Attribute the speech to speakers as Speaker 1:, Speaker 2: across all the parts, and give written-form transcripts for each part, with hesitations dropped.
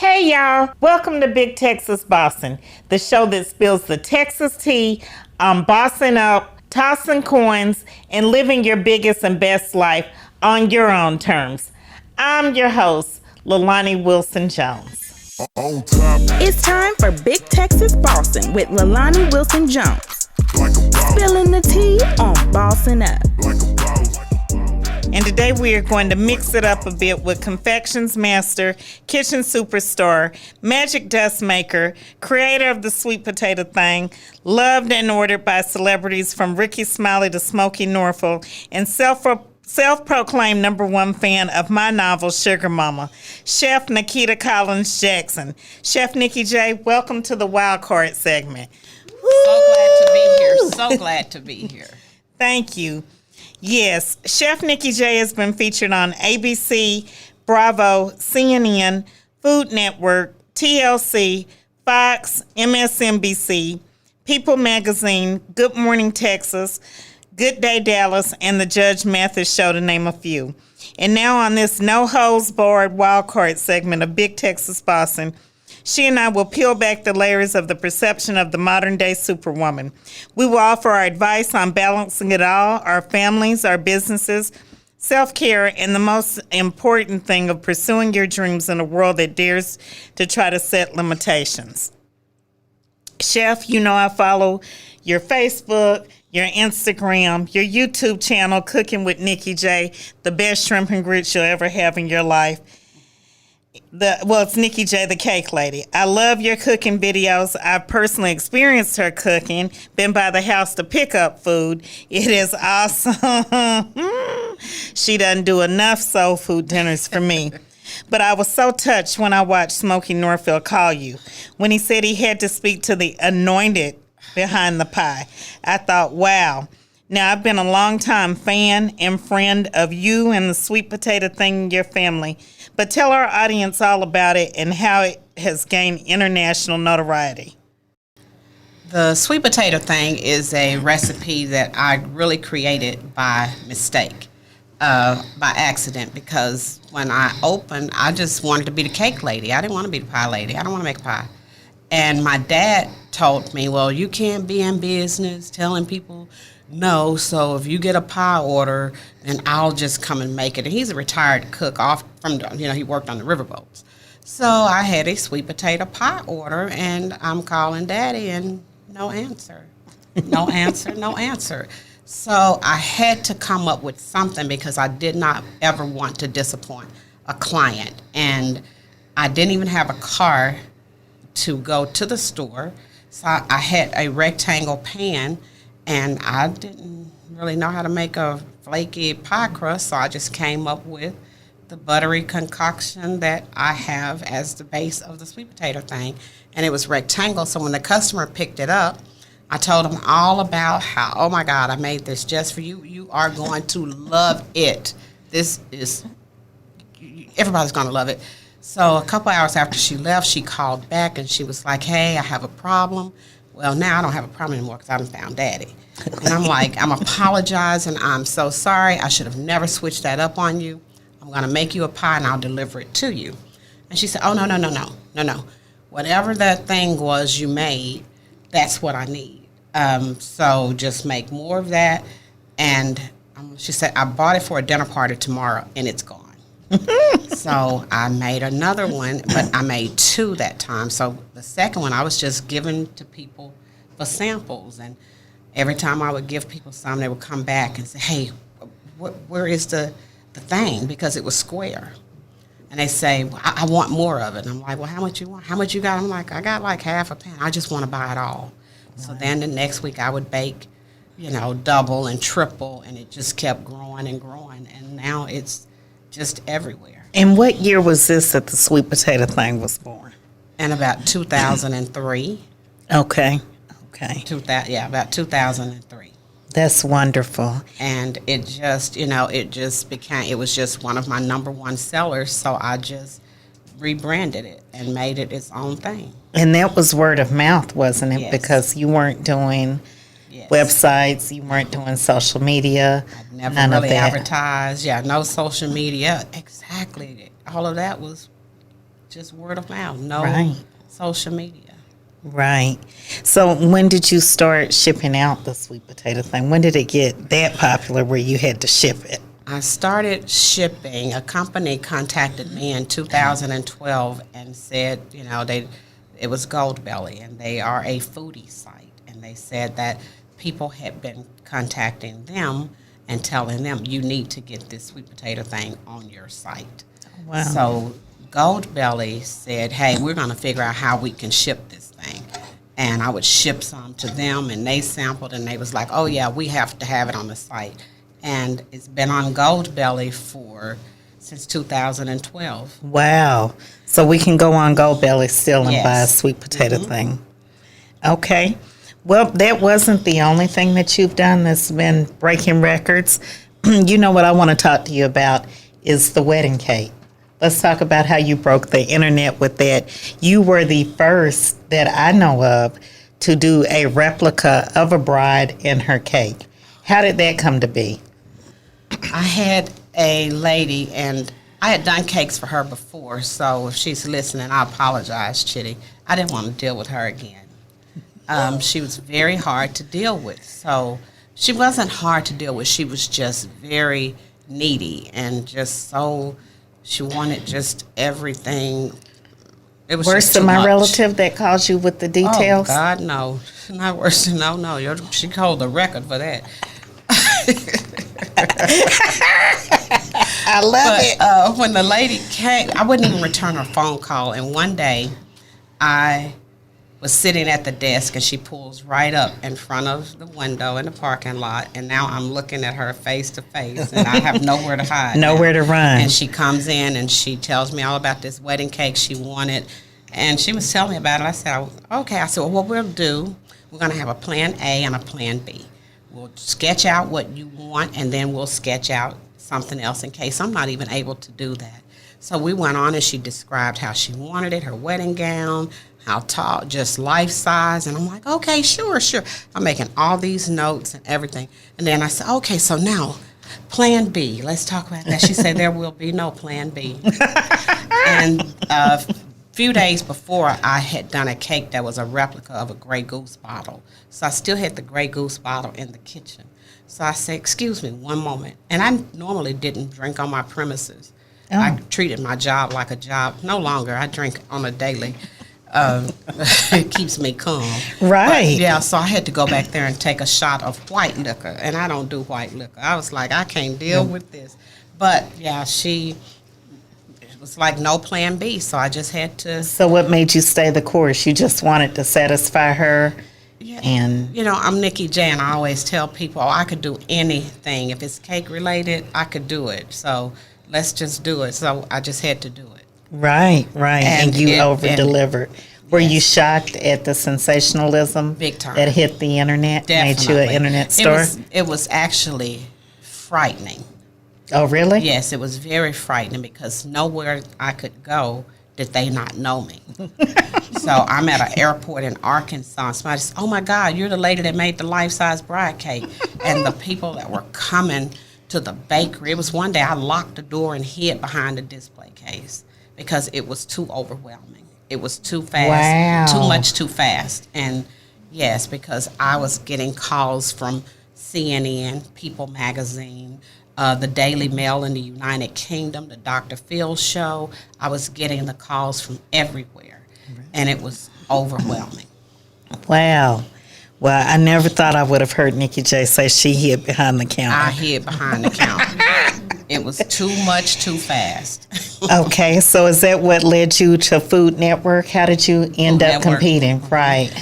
Speaker 1: Hey y'all, welcome to Big Texas Bossin, the show that spills the Texas tea on bossing up, tossing coins, and living your biggest and best life on your own terms. I'm your host, Lalanii Wilson Jones.
Speaker 2: It's time for Big Texas Bossin with Lalanii Wilson Jones. Spilling the tea on Bossin Up.
Speaker 1: And today we are going to mix it up a bit with confections master, kitchen superstar, magic dust maker, creator of the sweet potato thang, loved and ordered by celebrities from Ricky Smiley to Smokey Norfolk, and self-proclaimed number one fan of my novel, Sugar Mama, Chef Nikita Collins Jackson. Chef Nikki J, welcome to the Wildcard Segment.
Speaker 3: So glad to be here. So glad to be here.
Speaker 1: Thank you. Yes, Chef Nikki J has been featured on ABC, Bravo, CNN, Food Network, TLC, Fox, MSNBC, People Magazine, Good Morning Texas, Good Day Dallas, and The Judge Mathis Show, to name a few. And now on this no-holds-barred wildcard segment of Big Texas Bossin, she and I will peel back the layers of the perception of the modern-day superwoman. We will offer our advice on balancing it all, our families, our businesses, self-care, and the most important thing of pursuing your dreams in a world that dares to try to set limitations. Chef, you know I follow your Facebook, your Instagram, your YouTube channel, Cooking with Nikki J, the best shrimp and grits you'll ever have in your life. It's Nikki J, the cake lady. I love your cooking videos. I've personally experienced her cooking, been by the house to pick up food. It is awesome. She doesn't do enough soul food dinners for me. But I was so touched when I watched Smokey Norfolk call you. When he said he had to speak to the anointed behind the pie, I thought, wow. Now, I've been a long-time fan and friend of you and the sweet potato thing in your family. But tell our audience all about it and how it has gained international notoriety.
Speaker 3: The sweet potato thing is a recipe that I really created by mistake, by accident, because when I opened, I just wanted to be the cake lady. I didn't want to be the pie lady. I don't want to make a pie. And my dad told me, well, you can't be in business telling people no, so if you get a pie order, then I'll just come and make it. And he's a retired cook he worked on the riverboats. So I had a sweet potato pie order, and I'm calling Daddy, and no answer. No answer, no answer. So I had to come up with something because I did not ever want to disappoint a client. And I didn't even have a car to go to the store. So I had a rectangle pan, and I didn't really know how to make a flaky pie crust, so I just came up with the buttery concoction that I have as the base of the sweet potato thing. And it was rectangle, so when the customer picked it up, I told them all about how, oh my God, I made this just for you. You are going to love it. Everybody's going to love it. So a couple hours after she left, she called back and she was like, hey, I have a problem. Well, now I don't have a problem anymore because I done found Daddy. And I'm like, I'm apologizing. I'm so sorry. I should have never switched that up on you. I'm going to make you a pie and I'll deliver it to you. And she said, oh, no. Whatever that thing was you made, that's what I need. So just make more of that. And she said, I bought it for a dinner party tomorrow and it's gone. So I made another one, but I made two that time. So the second one I was just giving to people for samples. And every time I would give people some, they would come back and say, hey, where is the thing? Because it was square. And they say, well, I want more of it. And I'm like, well, how much you want? How much you got? I'm like, I got like half a pan. I just want to buy it all. Right. So then the next week I would bake, double and triple, and it just kept growing and growing. And now it's just everywhere.
Speaker 1: And what year was this that the sweet potato thing was born?
Speaker 3: In about 2003.
Speaker 1: Okay.
Speaker 3: About 2003.
Speaker 1: That's wonderful.
Speaker 3: And it just, it was just one of my number one sellers, so I just rebranded it and made it its own thing.
Speaker 1: And that was word of mouth, wasn't it?
Speaker 3: Yes.
Speaker 1: Because you weren't doing websites, you weren't doing social media.
Speaker 3: I've never really advertised. Yeah, no social media. Exactly. All of that was just word of mouth, no
Speaker 1: Right.
Speaker 3: social media.
Speaker 1: Right. So when did you start shipping out the sweet potato thing? When did it get that popular where you had to ship it?
Speaker 3: I started shipping. A company contacted me in 2012 and said, it was Goldbelly, and they are a foodie site, and they said that people had been contacting them and telling them, you need to get this sweet potato thing on your site.
Speaker 1: Wow.
Speaker 3: So Goldbelly said, hey, we're going to figure out how we can ship this thing. And I would ship some to them, and they sampled, and they was like, oh, yeah, we have to have it on the site. And it's been on Goldbelly since 2012.
Speaker 1: Wow. So we can go on Goldbelly still and
Speaker 3: Yes.
Speaker 1: buy a sweet potato thing. Okay. Well, that wasn't the only thing that you've done that's been breaking records. You know what I want to talk to you about is the wedding cake. Let's talk about how you broke the internet with that. You were the first that I know of to do a replica of a bride and her cake. How did that come to be?
Speaker 3: I had a lady, and I had done cakes for her before, so if she's listening, I apologize, Chitty. I didn't want to deal with her again. She was very hard to deal with. So she wasn't hard to deal with. She was just very needy and just so, she wanted just everything. It was
Speaker 1: Worse
Speaker 3: just
Speaker 1: than
Speaker 3: too
Speaker 1: my
Speaker 3: much.
Speaker 1: relative that calls you with the details?
Speaker 3: Oh, God, no. Not worse than, no. She called the record for that.
Speaker 1: I love it.
Speaker 3: But when the lady came, I wouldn't even return her phone call. And one day, I was sitting at the desk, and she pulls right up in front of the window in the parking lot. And now I'm looking at her face to face, and I have nowhere to hide.
Speaker 1: Nowhere
Speaker 3: now.
Speaker 1: to run.
Speaker 3: And she comes in, and she tells me all about this wedding cake she wanted. And she was telling me about it. I said, okay. I said, well, what we'll do, we're going to have a plan A and a plan B. We'll sketch out what you want, and then we'll sketch out something else in case I'm not even able to do that. So we went on, and she described how she wanted it, her wedding gown, how tall, just life size. And I'm like, okay, sure. I'm making all these notes and everything. And then I said, okay, so now plan B. Let's talk about that. She said there will be no plan B. And few days before, I had done a cake that was a replica of a Grey Goose bottle. So I still had the Grey Goose bottle in the kitchen. So I said, excuse me, one moment. And I normally didn't drink on my premises.
Speaker 1: Oh.
Speaker 3: I treated my job like a job. No longer. I drink on a daily. It keeps me calm.
Speaker 1: Right.
Speaker 3: But, yeah, so I had to go back there and take a shot of white liquor. And I don't do white liquor. I was like, I can't deal with this. But, yeah, it was like no plan B, so I just had to.
Speaker 1: So what made you stay the course? You just wanted to satisfy her?
Speaker 3: Yeah.
Speaker 1: And
Speaker 3: I'm Nikki J, and I always tell people, I could do anything. If it's cake related, I could do it. So let's just do it. So I just had to do it.
Speaker 1: Right. And you over-delivered. Were you
Speaker 3: Yes.
Speaker 1: shocked at the sensationalism
Speaker 3: Big time.
Speaker 1: that hit the internet?
Speaker 3: Definitely.
Speaker 1: Made you an internet star?
Speaker 3: It was actually frightening.
Speaker 1: Oh, really?
Speaker 3: Yes, it was very frightening because nowhere I could go did they not know me. So I'm at an airport in Arkansas. Somebody said, oh, my God, you're the lady that made the life-size bride cake. And the people that were coming to the bakery, it was one day I locked the door and hid behind the display case because it was too overwhelming. It was too fast,
Speaker 1: Wow.
Speaker 3: too much too fast. And, yes, because I was getting calls from CNN, People Magazine, the Daily Mail in the United Kingdom, the Dr. Phil show. I was getting the calls from everywhere, and it was overwhelming.
Speaker 1: Wow. Well, I never thought I would have heard Nikki J say she hid behind the
Speaker 3: I
Speaker 1: counter.
Speaker 3: hid behind the counter. It was too much too fast.
Speaker 1: Okay, so is that what led you to Food Network? How did you end up
Speaker 3: Network.
Speaker 1: competing? Right.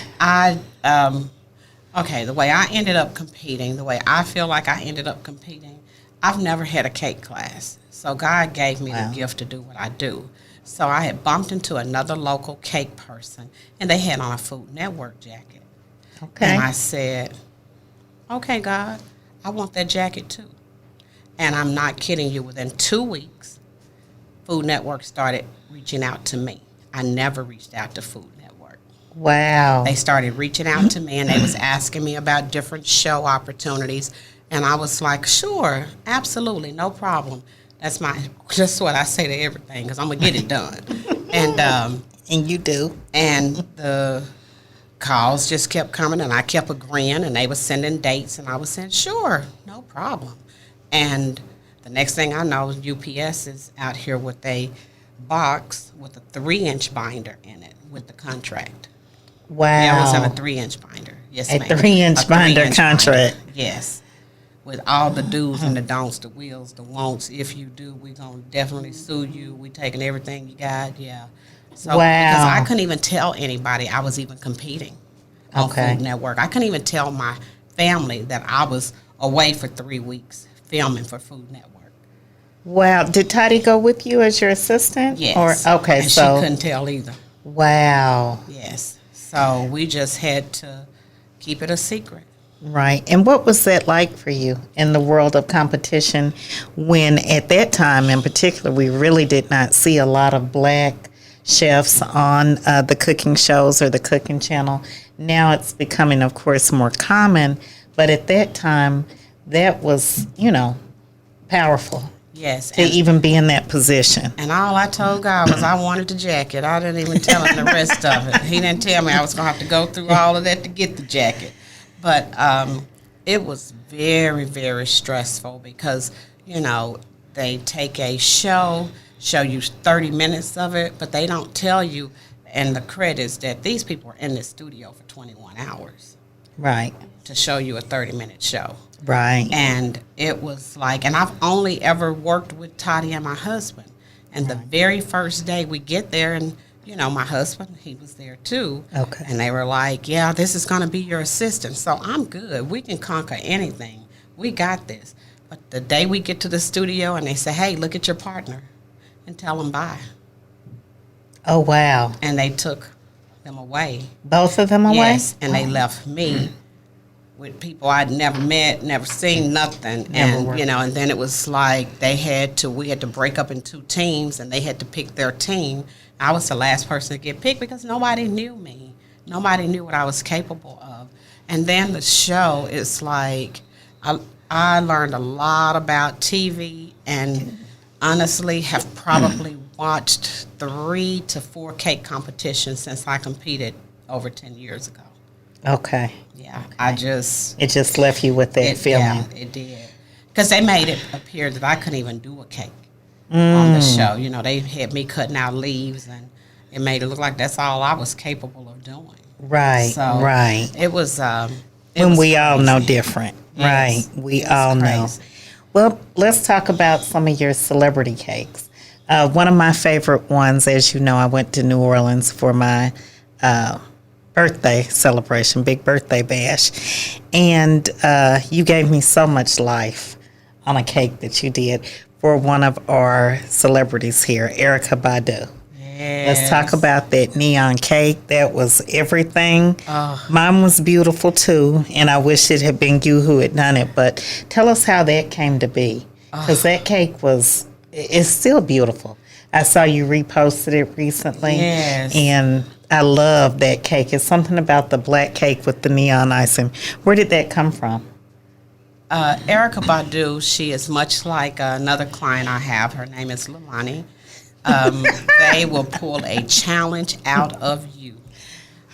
Speaker 3: The way I ended up competing, the way I feel like I ended up competing, I've never had a cake class. So God gave me
Speaker 1: Wow.
Speaker 3: the gift to do what I do. So I had bumped into another local cake person, and they had on a Food Network jacket.
Speaker 1: Okay.
Speaker 3: And I said, okay, God, I want that jacket too. And I'm not kidding you, within 2 weeks, Food Network started reaching out to me. I never reached out to Food Network.
Speaker 1: Wow.
Speaker 3: They started reaching out to me, and they was asking me about different show opportunities. And I was like, sure, absolutely, no problem. That's what I say to everything, because I'm going to get it done.
Speaker 1: And you do.
Speaker 3: And the calls just kept coming, and I kept agreeing, and they were sending dates, and I was saying, sure, no problem. And the next thing I know, UPS is out here with a box with a 3-inch binder in it with the contract.
Speaker 1: Wow.
Speaker 3: Yeah, I was on a 3-inch binder. Yes,
Speaker 1: A
Speaker 3: ma'am.
Speaker 1: 3-inch binder contract.
Speaker 3: Yes. With all the do's and the don'ts, the wills, the won'ts. If you do, we're going to definitely sue you. We taking everything you got. Yeah. So,
Speaker 1: Wow.
Speaker 3: Because I couldn't even tell anybody I was even competing on
Speaker 1: Okay.
Speaker 3: Food Network. I couldn't even tell my family that I was away for 3 weeks filming for Food Network.
Speaker 1: Wow. Did Toddy go with you as your assistant?
Speaker 3: Yes.
Speaker 1: Or, okay,
Speaker 3: and
Speaker 1: so.
Speaker 3: she couldn't tell either.
Speaker 1: Wow.
Speaker 3: Yes. So we just had to keep it a secret.
Speaker 1: Right. And what was that like for you in the world of competition when at that time in particular we really did not see a lot of black chefs on the cooking shows or the cooking channel? Now it's becoming, of course, more common. But at that time, that was, powerful
Speaker 3: Yes.
Speaker 1: to even be in that position.
Speaker 3: And all I told God was I wanted the jacket. I didn't even tell him the rest of it. He didn't tell me I was going to have to go through all of that to get the jacket. But it was very, very stressful because, they take a show you 30 minutes of it, but they don't tell you in the credits that these people are in the studio for 21 hours
Speaker 1: Right.
Speaker 3: to show you a 30-minute show.
Speaker 1: Right.
Speaker 3: And it was like, and I've only ever worked with Toddy and my husband. And the very first day we get there, and, my husband, he was there too.
Speaker 1: Okay.
Speaker 3: And they were like, yeah, this is going to be your assistant. So I'm good. We can conquer anything. We got this. But the day we get to the studio and they say, hey, look at your partner and tell them bye.
Speaker 1: Oh, wow.
Speaker 3: And they took them away.
Speaker 1: Both of them away?
Speaker 3: Yes, and they left me with people I'd never met, never seen, nothing.
Speaker 1: Never worked.
Speaker 3: And then it was like we had to break up in 2 teams, and they had to pick their team. I was the last person to get picked because nobody knew me. Nobody knew what I was capable of. And then the show is like, I learned a lot about TV, and honestly have probably watched 3 to 4 cake competitions since I competed over 10 years ago.
Speaker 1: Okay.
Speaker 3: Yeah,
Speaker 1: It just left you with that feeling.
Speaker 3: Yeah, it did. Because they made it appear that I couldn't even do a cake on the show. They had me cutting out leaves, and it made it look like that's all I was capable of doing.
Speaker 1: Right,
Speaker 3: So
Speaker 1: right.
Speaker 3: It was.
Speaker 1: When we all know different.
Speaker 3: Yes,
Speaker 1: Right. We
Speaker 3: it was
Speaker 1: all know.
Speaker 3: crazy.
Speaker 1: Well, let's talk about some of your celebrity cakes. One of my favorite ones, as you know, I went to New Orleans for my birthday celebration, big birthday bash. And you gave me so much life on a cake that you did for one of our celebrities here, Erykah Badu. Let's talk about that neon cake. That was everything. Mine was beautiful too, and I wish it had been you who had done it. But tell us how that came to be, because that cake it's still beautiful. I saw you reposted it recently,
Speaker 3: Yes.
Speaker 1: and I love that cake. It's something about the black cake with the neon icing. Where did that come from?
Speaker 3: Erykah Badu, she is much like another client I have. Her name is Lalanii. They will pull a challenge out of you.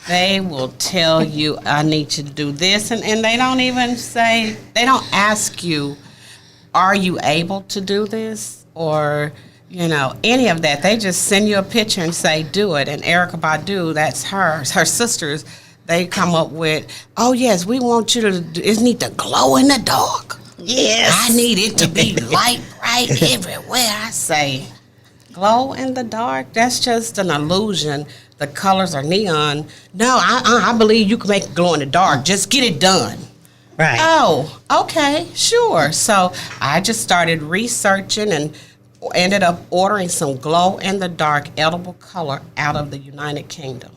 Speaker 3: They will tell you, I need you to do this, and they don't even they don't ask you, are you able to do this? Or, any of that. They just send you a picture and say, do it. And Erykah Badu, that's her sisters, they come up with, oh, yes, we want you to it need to glow in the dark.
Speaker 1: Yes.
Speaker 3: I need it to be light bright everywhere. I say, glow in the dark? That's just an illusion. The colors are neon. No, I believe you can make it glow in the dark. Just get it done.
Speaker 1: Right.
Speaker 3: Oh, okay, sure. So I just started researching and ended up ordering some glow in the dark edible color out of the United Kingdom.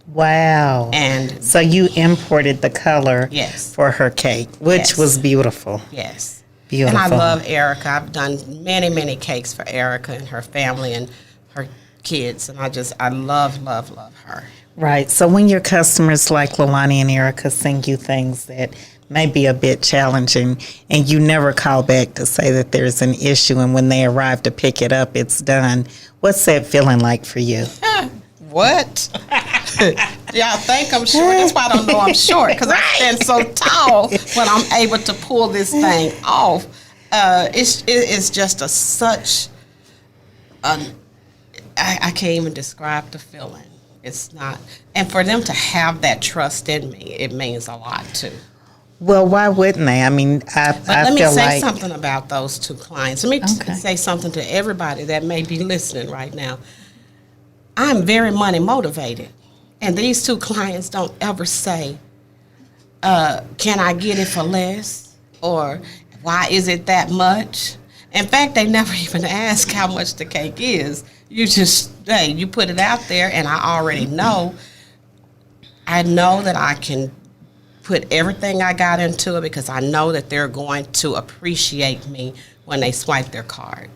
Speaker 1: Wow.
Speaker 3: And
Speaker 1: so you imported the color
Speaker 3: Yes.
Speaker 1: for her cake, which
Speaker 3: Yes.
Speaker 1: was beautiful.
Speaker 3: yes.
Speaker 1: Beautiful.
Speaker 3: And I love Erykah. I've done many, many cakes for Erykah and her family and her kids. And I love, love, love her.
Speaker 1: Right. So when your customers like Lalanii and Erykah sing you things that may be a bit challenging, and you never call back to say that there's an issue, and when they arrive to pick it up, it's done. What's that feeling like for you?
Speaker 3: What? Y'all think I'm short? That's why I don't know I'm short, because I stand so tall when I'm able to pull this thing off. It's just such I can't even describe the feeling. It's not, and for them to have that trust in me, it means a lot too.
Speaker 1: Well, why wouldn't they? I mean,
Speaker 3: let me say something about those two clients. Let me say something to everybody that may be listening right now. I'm very money motivated, and these two clients don't ever say, can I get it for less? Or why is it that much? In fact, they never even ask how much the cake is. You just, hey, you put it out there, and I already know. I know that I can put everything I got into it because I know that they're going to appreciate me when they swipe their card.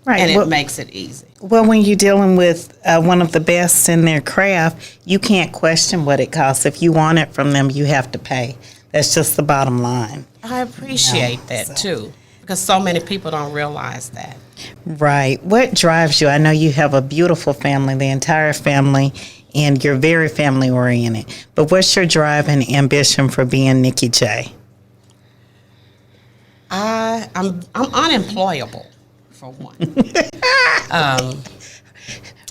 Speaker 3: Right. And it makes it easy.
Speaker 1: Well, when you're dealing with one of the best in their craft, you can't question what it costs. If you want it from them, you have to pay. That's just the bottom line.
Speaker 3: I appreciate that, too, because so many people don't realize that.
Speaker 1: Right. What drives you? I know you have a beautiful family, the entire family, and you're very family-oriented. But what's your drive and ambition for being Nikki J?
Speaker 3: I'm unemployable, for one.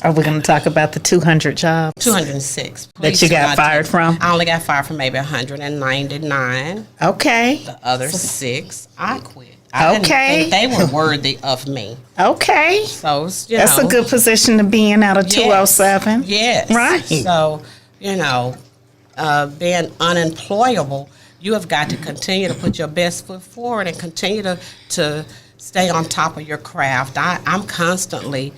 Speaker 1: Are we going to talk about the 200 jobs?
Speaker 3: 206.
Speaker 1: That you got fired from?
Speaker 3: I only got fired from maybe 199.
Speaker 1: Okay.
Speaker 3: The other 6, I quit. I didn't think they were worthy of me.
Speaker 1: Okay.
Speaker 3: So,
Speaker 1: that's a good position to be in out of 207.
Speaker 3: Yes.
Speaker 1: Right.
Speaker 3: So, being unemployable, you have got to continue to put your best foot forward and continue to stay on top of your craft. I'm constantly,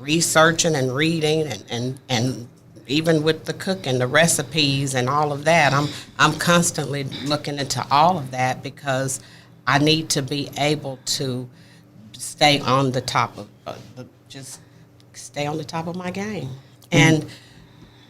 Speaker 3: researching and reading and even with the cooking, the recipes and all of that, I'm constantly looking into all of that because I need to be able to stay on the top of stay on the top of my game. And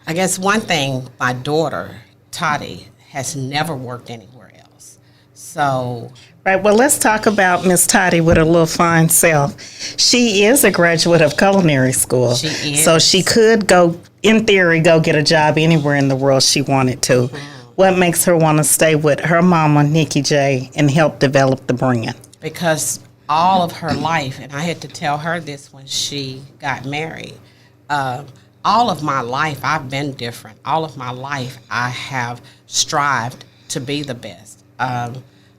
Speaker 3: I guess one thing, my daughter Toddy has never worked anywhere else. So.
Speaker 1: Right. Well, let's talk about Miss Toddy with her little fine self. She is a graduate of culinary school.
Speaker 3: She is.
Speaker 1: So she could go, in theory, go get a job anywhere in the world she wanted to. What makes her want to stay with her mama, Nikki J, and help develop the brand?
Speaker 3: Because all of her life, and I had to tell her this when she got married, all of my life I've been different. All of my life I have strived to be the best.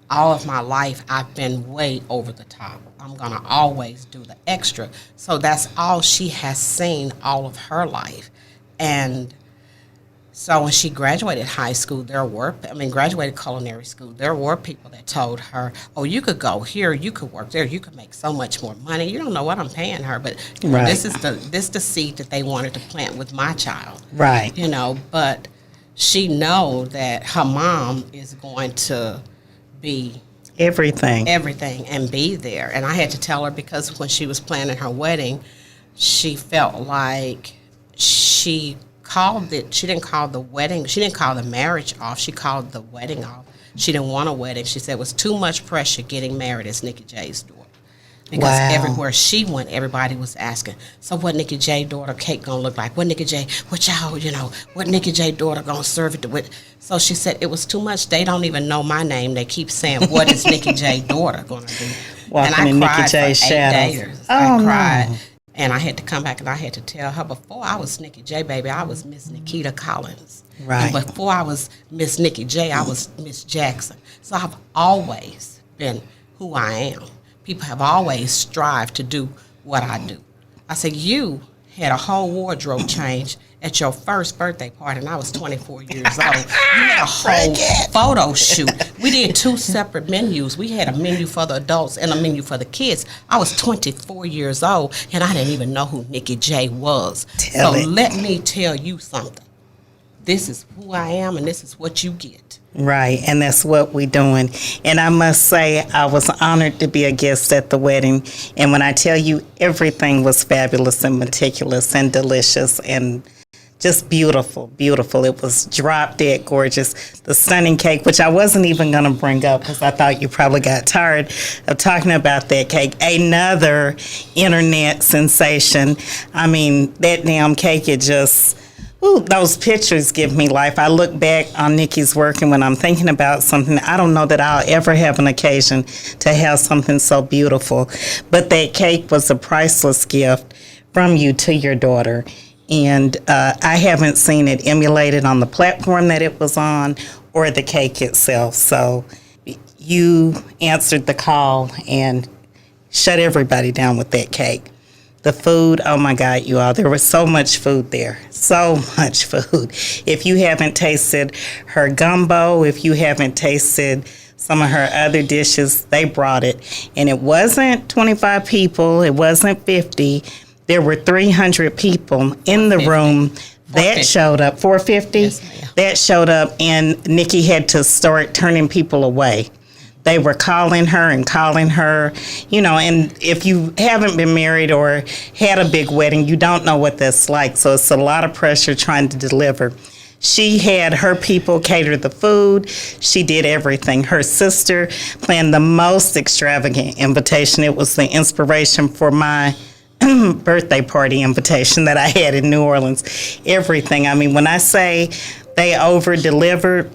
Speaker 3: All of my life, I've been way over the top. I'm going to always do the extra. So that's all she has seen all of her life. And so when she graduated high school, graduated culinary school, there were people that told her, oh, you could go here, you could work there, you could make so much more money. You don't know what I'm paying her, but this is the seed that they wanted to plant with my child.
Speaker 1: Right.
Speaker 3: But she know that her mom is going to be everything and be there. And I had to tell her because when she was planning her wedding, she felt like she didn't call the marriage off, she called the wedding off. She didn't want a wedding. She said it was too much pressure getting married as Nikki J's daughter. Because everywhere she went, everybody was asking, so what Nikki J daughter cake gonna look like? What Nikki J, what Nikki J daughter gonna serve it with? So she said it was too much. They don't even know my name. They keep saying, what is Nikki J daughter gonna do?
Speaker 1: Walking in Nikki J's shadow.
Speaker 3: I cried. No. And I had to come back and I had to tell her, before I was Nikki J, baby, I was Miss Nikita Collins.
Speaker 1: Right.
Speaker 3: And before I was Miss Nikki J, I was Miss Jackson. So I've always been who I am. People have always strived to do what I do. I said, you had a whole wardrobe change at your first birthday party, and I was 24 years old. You had a whole photo shoot. We did 2 separate menus. We had a menu for the adults and a menu for the kids. I was 24 years old, and I didn't even know who Nikki J was. Let me tell you something. This is who I am, and this is what you get.
Speaker 1: Right, and that's what we're doing. And I must say, I was honored to be a guest at the wedding. And when I tell you, everything was fabulous and meticulous and delicious and Just beautiful, beautiful. It was drop dead gorgeous. The stunning cake, which I wasn't even going to bring up because I thought you probably got tired of talking about that cake. Another internet sensation. I mean, that damn cake, it just, ooh, those pictures give me life. I look back on Nikki's work, and when I'm thinking about something, I don't know that I'll ever have an occasion to have something so beautiful. But that cake was a priceless gift from you to your daughter. And I haven't seen it emulated on the platform that it was on or the cake itself. So you answered the call and shut everybody down with that cake. The food, oh my God, you all, there was so much food there. So much food. If you haven't tasted her gumbo, if you haven't tasted some of her other dishes, they brought it. And it wasn't 25 people, it wasn't 50. There were 300 people in the room that showed up. 450?
Speaker 3: Yes,
Speaker 1: that showed up, and Nikki had to start turning people away. They were calling her, you know, and if you haven't been married or had a big wedding, you don't know what that's like. So it's a lot of pressure trying to deliver. She had her people cater the food. She did everything. Her sister planned the most extravagant invitation. It was the inspiration for my birthday party invitation that I had in New Orleans. Everything. I mean, when I say they over-delivered,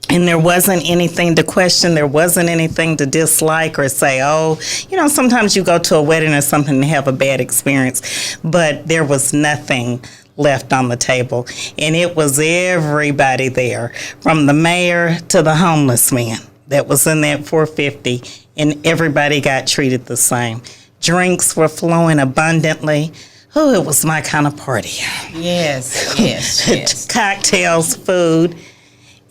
Speaker 1: and there wasn't anything to question, there wasn't anything to dislike or say, oh, you know, sometimes you go to a wedding or something and have a bad experience, but there was nothing left on the table. And it was everybody there, from the mayor to the homeless man that was in that 450, and everybody got treated the same. Drinks were flowing abundantly. Oh, it was my kind of party.
Speaker 3: Yes.
Speaker 1: Cocktails, food,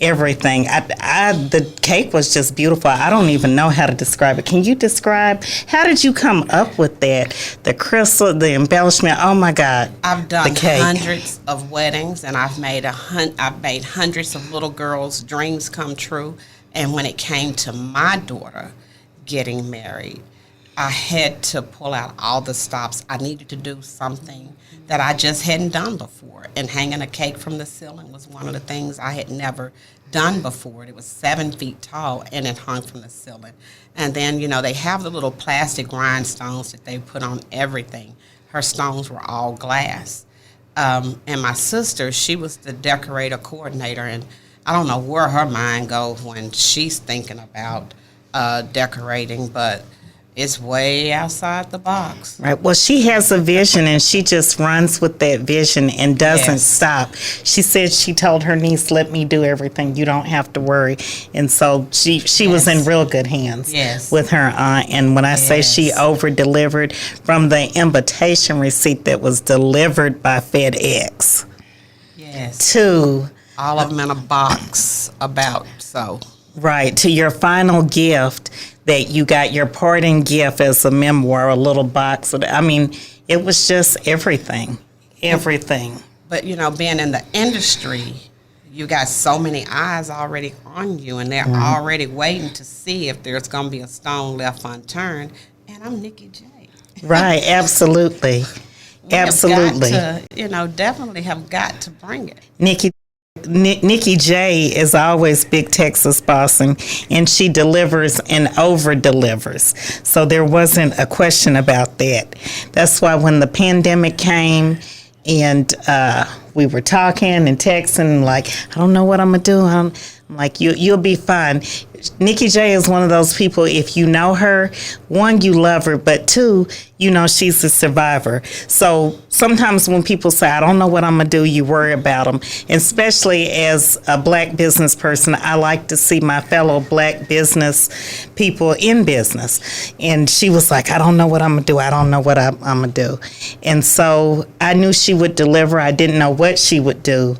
Speaker 1: everything. The cake was just beautiful. I don't even know how to describe it. Can you describe? How did you come up with that? The crystal, the embellishment. Oh my God!
Speaker 3: I've done
Speaker 1: the cake.
Speaker 3: hundreds of weddings, and I've made hundreds of little girls' dreams come true. And when it came to my daughter getting married, I had to pull out all the stops. I needed to do something that I just hadn't done before. And hanging a cake from the ceiling was one of the things I had never done before. It was 7 feet tall, and it hung from the ceiling. And then, you know, they have the little plastic rhinestones that they put on everything. Her stones were all glass. And my sister, she was the decorator coordinator, and I don't know where her mind goes when she's thinking about decorating, but it's way outside the box.
Speaker 1: Right. Well, she has a vision, and she just runs with that vision and doesn't stop. She said she told her niece, let me do everything. You don't have to worry. And so she was in real good hands with her aunt. And when I say she over-delivered, from the invitation receipt that was delivered by FedEx to
Speaker 3: all of them in a box
Speaker 1: to your final gift, that you got your parting gift as a memoir, a little box. I mean, it was just everything.
Speaker 3: But, you know, being in the industry, you got so many eyes already on you, and they're already waiting to see if there's going to be a stone left unturned. And I'm Nikki J.
Speaker 1: Right, absolutely. Absolutely.
Speaker 3: Definitely have got to bring it.
Speaker 1: Nikki J is always Big Texas Bossin, and she delivers and over-delivers. So there wasn't a question about that. That's why when the pandemic came and we were talking and texting, like, I don't know what I'm going to do. I'm like, you'll be fine. Nikki J is one of those people, if you know her, one, you love her, but two, you know she's a survivor. So sometimes when people say, I don't know what I'm going to do, you worry about them. And especially as a black business person, I like to see my fellow black business people in business. And she was like, I don't know what I'm going to do. I don't know what I'm going to do. And so I knew she would deliver. I didn't know what she would do.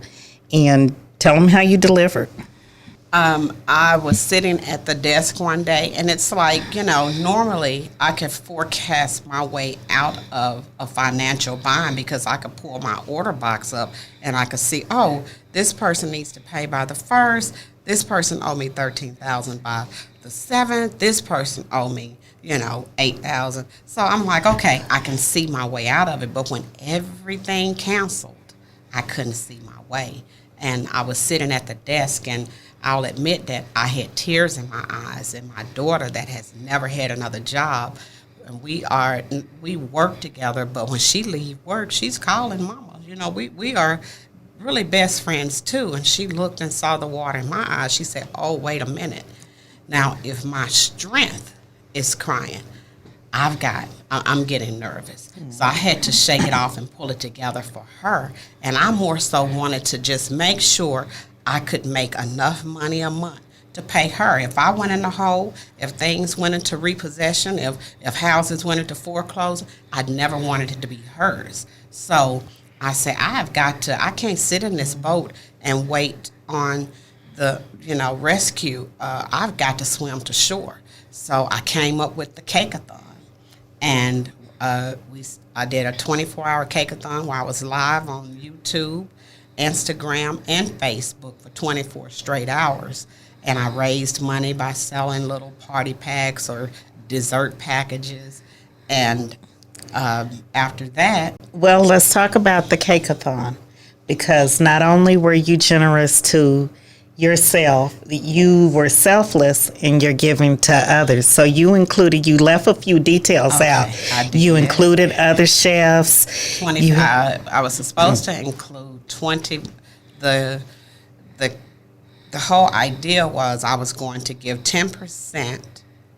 Speaker 1: And tell them how you delivered.
Speaker 3: I was sitting at the desk one day, and it's like, normally I could forecast my way out of a financial bind because I could pull my order box up and I could see, oh, this person needs to pay by the 1st. This person owed me $13,000 by the 7th. This person owed me, $8,000. So I'm like, okay, I can see my way out of it. But when everything canceled, I couldn't see my way. And I was sitting at the desk, and I'll admit that I had tears in my eyes. And my daughter, that has never had another job, and we work together, but when she leave work, she's calling mama. You know, we are really best friends too. And she looked and saw the water in my eyes. She said, oh, wait a minute. Now, if my strength is crying, I'm getting nervous. So I had to shake it off and pull it together for her. And I more so wanted to just make sure I could make enough money a month to pay her. If I went in the hole, if things went into repossession, if houses went into foreclosure, I'd never wanted it to be hers. So I said, I can't sit in this boat and wait on the, rescue. I've got to swim to shore. So I came up with the Cake-a-thon. And I did a 24-hour Cake-a-thon where I was live on YouTube, Instagram, and Facebook for 24 straight hours. And I raised money by selling little party packs or dessert packages. And after that...
Speaker 1: Well, let's talk about the Cake-a-thon, because not only were you generous to yourself, you were selfless in your giving to others. So you left a few details out. You included other chefs.
Speaker 3: 20. I was supposed to include 20. The whole idea was I was going to give 10%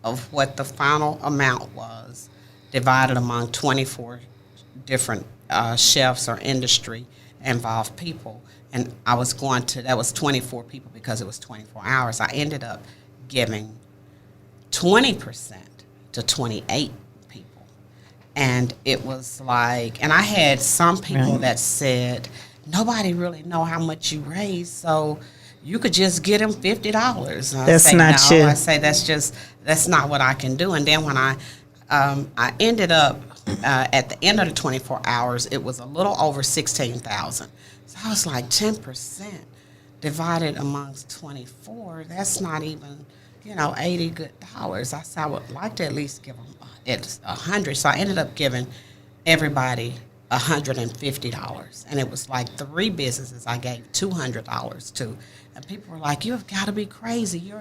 Speaker 3: of what the final amount was, divided among 24 different chefs or industry involved people. And I was that was 24 people because it was 24 hours. I ended up giving 20% to 28 people. And it was like, and I had some people that said, nobody really know how much you raised, so you could just get them $50.
Speaker 1: That's not you.
Speaker 3: I say, that's not what I can do. And then when I ended up, at the end of the 24 hours, it was a little over 16,000. So I was like, 10% divided amongst 24, that's not even, $80 good. I said, I would like to at least give them $100. So I ended up giving everybody $150. And it was like 3 businesses I gave $200 to. And people were like, you've got to be crazy.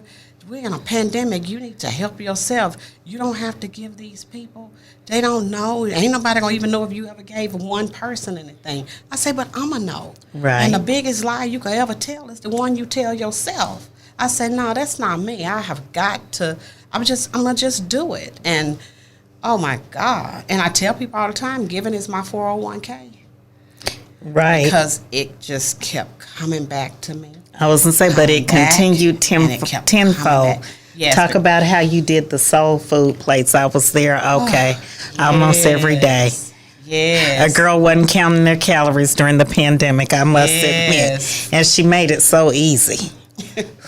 Speaker 3: We're in a pandemic. You need to help yourself. You don't have to give these people. They don't know. Ain't nobody going to even know if you ever gave one person anything. I say, but I'm going to know.
Speaker 1: Right.
Speaker 3: And the biggest lie you could ever tell is the one you tell yourself. I said, no, that's not me. I have got to, I'm going to just do it. And, oh, my God. And I tell people all the time, giving is my 401k.
Speaker 1: Right.
Speaker 3: Because it just kept coming back to me.
Speaker 1: I was going to say, but it continued tenfold.
Speaker 3: Yes,
Speaker 1: Talk about how you did the soul food plates. I was there, almost every day.
Speaker 3: Yes.
Speaker 1: A girl wasn't counting their calories during the pandemic, I must admit. And she made it so easy.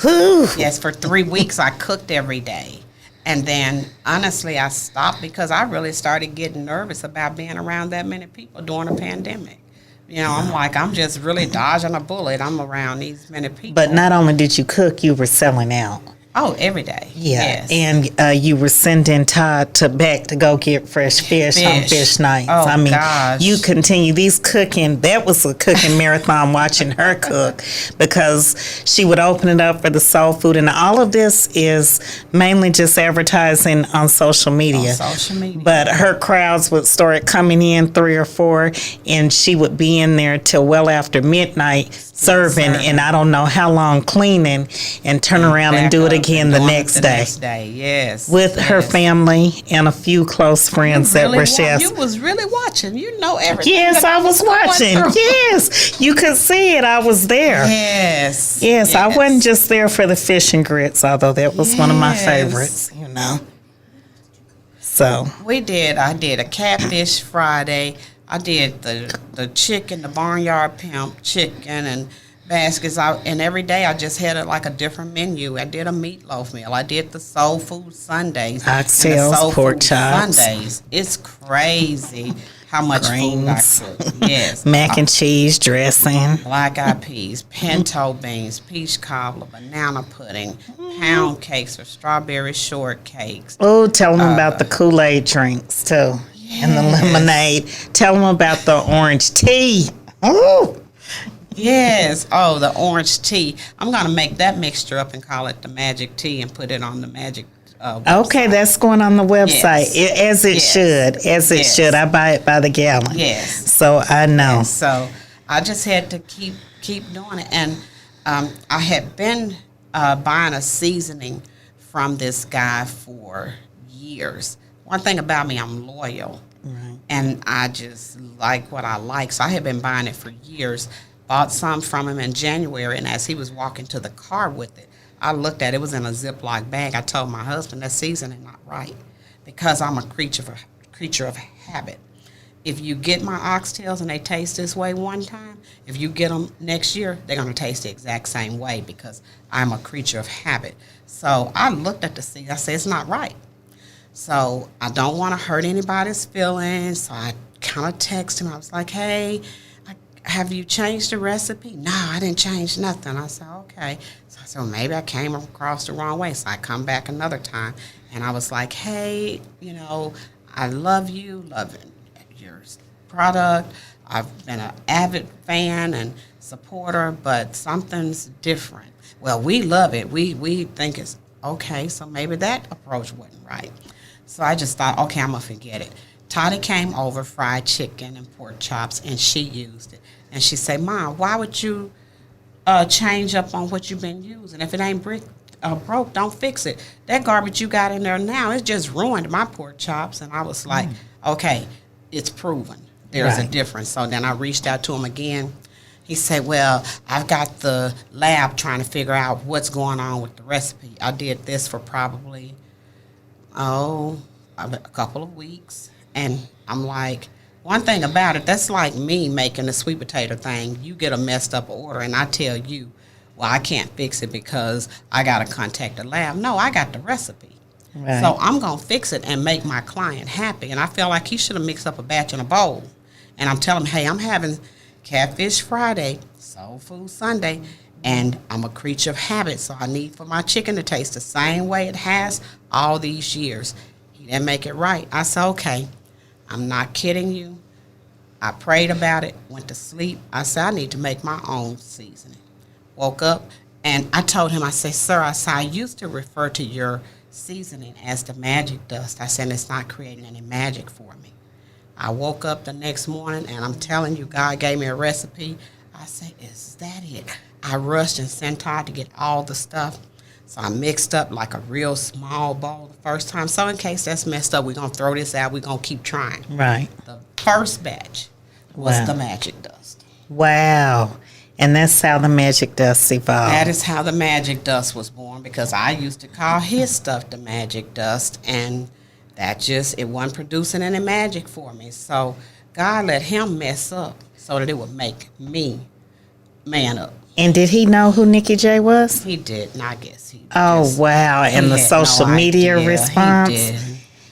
Speaker 3: Yes, for 3 weeks I cooked every day. And then, honestly, I stopped because I really started getting nervous about being around that many people during a pandemic. I'm like, I'm just really dodging a bullet. I'm around these many people.
Speaker 1: But not only did you cook, you were selling out.
Speaker 3: Oh, every day.
Speaker 1: Yeah.
Speaker 3: Yes.
Speaker 1: And you were sending Todd back to go get fresh fish on fish nights.
Speaker 3: Oh, gosh.
Speaker 1: You continue these cooking. That was a cooking marathon watching her cook, because she would open it up for the soul food. And all of this is mainly just advertising on social media. But her crowds would start coming in 3 or 4, and she would be in there till well after midnight serving, and I don't know how long cleaning, and turn around and do it again the next day.
Speaker 3: Yes.
Speaker 1: With her family and a few close friends that were chefs.
Speaker 3: You was really watching. You know everything.
Speaker 1: Yes, I was watching. Yes. You could see it. I was there. Yes. I wasn't just there for the fish and grits, although that was one of my favorites, So.
Speaker 3: I did a catfish Friday. I did the chicken, the barnyard pimp chicken, and baskets out. And every day I just had a different menu. I did a meatloaf meal. I did the soul food Sundays.
Speaker 1: Oxtails, pork chops.
Speaker 3: Sundays. It's crazy how much food I cook. Yes.
Speaker 1: Mac and cheese dressing.
Speaker 3: Black eyed peas, pinto beans, peach cobbler, banana pudding, pound cakes or strawberry shortcakes.
Speaker 1: Oh, tell them about the Kool-Aid drinks too. And the lemonade. Tell them about the orange tea. Oh,
Speaker 3: Yes. Oh, the orange tea. I'm going to make that mixture up and call it the magic tea and put it on the magic website.
Speaker 1: Okay, that's going on the website.
Speaker 3: Yes.
Speaker 1: As it
Speaker 3: Yes.
Speaker 1: should. As it
Speaker 3: Yes.
Speaker 1: should. I buy it by the gallon.
Speaker 3: Yes.
Speaker 1: So I know.
Speaker 3: And so I just had to keep doing it. And I had been buying a seasoning from this guy for years. One thing about me, I'm loyal.
Speaker 1: Right.
Speaker 3: And I just like what I like. So I had been buying it for years. Bought some from him in January, and as he was walking to the car with it, I looked at it. It was in a Ziploc bag. I told my husband, that seasoning not right, because I'm a creature of habit. If you get my oxtails and they taste this way one time, if you get them next year, they're going to taste the exact same way, because I'm a creature of habit. So I looked at the seasoning. I said, it's not right. So I don't want to hurt anybody's feelings. So I kind of texted him. I was like, hey, have you changed the recipe? No, I didn't change nothing. I said, okay. So I said, well, maybe I came across the wrong way. So I come back another time, and I was like, hey, I love you, loving your product. I've been an avid fan and supporter, but something's different. Well, we love it. We think it's okay, so maybe that approach wasn't right. So I just thought, okay, I'm going to forget it. Toddy came over, fried chicken and pork chops, and she used it. And she said, Mom, why would you change up on what you've been using? If it ain't broke, don't fix it. That garbage you got in there now, it just ruined my pork chops. And I was like, okay, it's proven. There's a difference. So then I reached out to him again. He said, well, I've got the lab trying to figure out what's going on with the recipe. I did this for probably, a couple of weeks. And I'm like, one thing about it, that's like me making the sweet potato thing. You get a messed up order, and I tell you, well, I can't fix it because I got to contact the lab. No, I got the recipe.
Speaker 1: Right.
Speaker 3: So I'm going to fix it and make my client happy. And I feel like he should have mixed up a batch in a bowl. And I'm telling him, hey, I'm having Catfish Friday, Soul Food Sunday, and I'm a creature of habit, so I need for my chicken to taste the same way it has all these years. He didn't make it right. I said, okay, I'm not kidding you. I prayed about it, went to sleep. I said, I need to make my own seasoning. Woke up, and I told him, I said, sir, I used to refer to your seasoning as the magic dust. I said, it's not creating any magic for me. I woke up the next morning, and I'm telling you, God gave me a recipe. I said, is that it? I rushed and sent Todd to get all the stuff. So I mixed up like a real small bowl the first time. So in case that's messed up, we're going to throw this out. We're going to keep trying.
Speaker 1: Right.
Speaker 3: The first batch was the magic dust.
Speaker 1: Wow. And that's how the magic dust evolved.
Speaker 3: That is how the magic dust was born, because I used to call his stuff the magic dust, and it wasn't producing any magic for me. So God let him mess up so that it would make me man up.
Speaker 1: And did he know who Nikki J was?
Speaker 3: He did, and I guess he did.
Speaker 1: Oh, wow. And the social media response?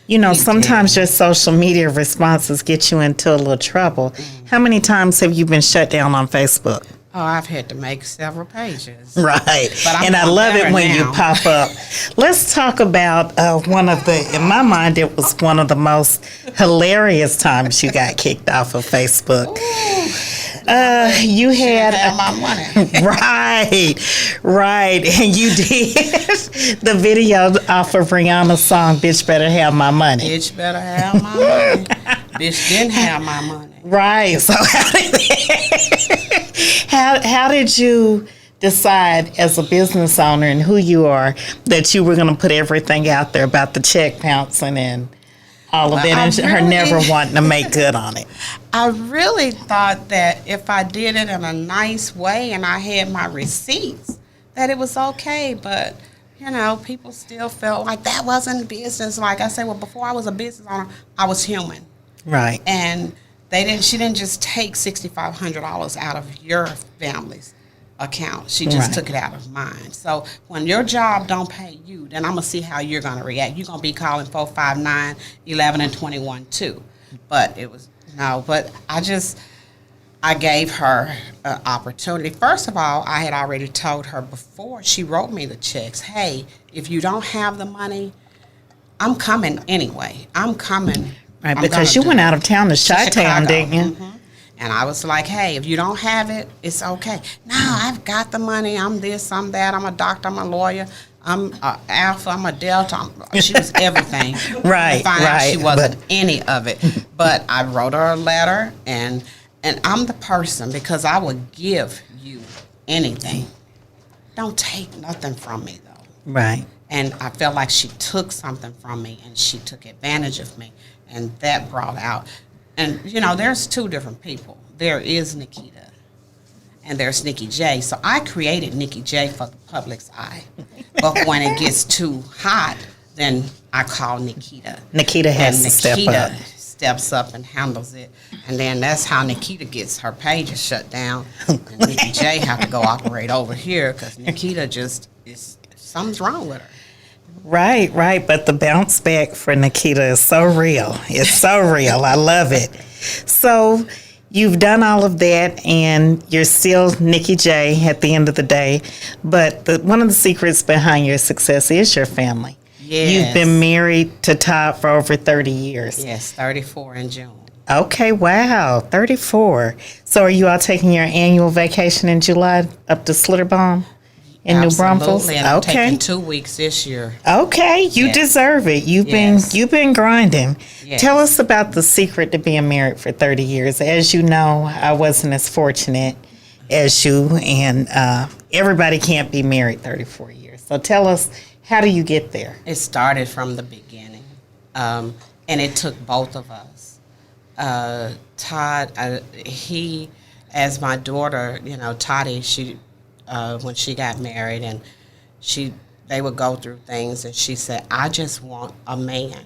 Speaker 3: He did.
Speaker 1: Sometimes your social media responses get you into a little trouble. How many times have you been shut down on Facebook?
Speaker 3: Oh, I've had to make several pages.
Speaker 1: Right.
Speaker 3: But
Speaker 1: and I love it when you pop up. Let's talk about in my mind, it was one of the most hilarious times you got kicked off of Facebook. You had
Speaker 3: my money.
Speaker 1: Right. And you did the video off of Rihanna's song, Bitch Better Have My Money.
Speaker 3: Bitch better have my money. Bitch didn't have my money.
Speaker 1: Right. So how did you decide as a business owner and who you are that you were going to put everything out there about the check bouncing and all of that, and her never wanting to make good on it?
Speaker 3: I really thought that if I did it in a nice way and I had my receipts, that it was okay. But, people still felt like that wasn't business. Like I said, well, before I was a business owner, I was human.
Speaker 1: Right.
Speaker 3: And she didn't just take $6,500 out of your family's account. She just took it out of mine. So when your job don't pay you, then I'm going to see how you're going to react. You're going to be calling 459, 11, and 21 too. But I gave her an opportunity. First of all, I had already told her before she wrote me the checks, hey, if you don't have the money, I'm coming anyway. I'm coming.
Speaker 1: Right, because you went out of town to Chi-Town, didn't you?
Speaker 3: Mm-hmm. And I was like, hey, if you don't have it, it's okay. No, I've got the money. I'm this, I'm that. I'm a doctor, I'm a lawyer. I'm a Alpha, I'm a Delta. She was everything.
Speaker 1: Right,
Speaker 3: Find out
Speaker 1: right.
Speaker 3: she wasn't any of it. But I wrote her a letter, and I'm the person, because I would give you anything. Don't take nothing from me, though.
Speaker 1: Right.
Speaker 3: And I felt like she took something from me, and she took advantage of me. And that brought out, and there's two different people. There is Nikita, and there's Nikki J. So I created Nikki J for the public's eye. But when it gets too hot, then I call Nikita.
Speaker 1: Nikita has to step up.
Speaker 3: Nikita steps up and handles it. And then that's how Nikita gets her pages shut down. And Nikki J have to go operate over here, because Nikita something's wrong with her.
Speaker 1: Right, right. But the bounce back for Nikita is so real. It's so real. I love it. So you've done all of that, and you're still Nikki J at the end of the day. But one of the secrets behind your success is your family.
Speaker 3: Yes.
Speaker 1: You've been married to Todd for over 30 years.
Speaker 3: Yes, 34 in June.
Speaker 1: Okay, wow, 34. So are you all taking your annual vacation in July up to Slitterbaum in New Braunfels?
Speaker 3: Absolutely, and I'm
Speaker 1: Okay.
Speaker 3: taking 2 weeks this year.
Speaker 1: Okay, you
Speaker 3: Yes.
Speaker 1: deserve it.
Speaker 3: Yes.
Speaker 1: You've been grinding.
Speaker 3: Yes.
Speaker 1: Tell us about the secret to being married for 30 years. As you know, I wasn't as fortunate as you, and everybody can't be married 34 years. So tell us, how do you get there?
Speaker 3: It started from the beginning, and it took both of us. Todd, he, as my daughter, Toddy, she, when she got married, and they would go through things, and she said, I just want a man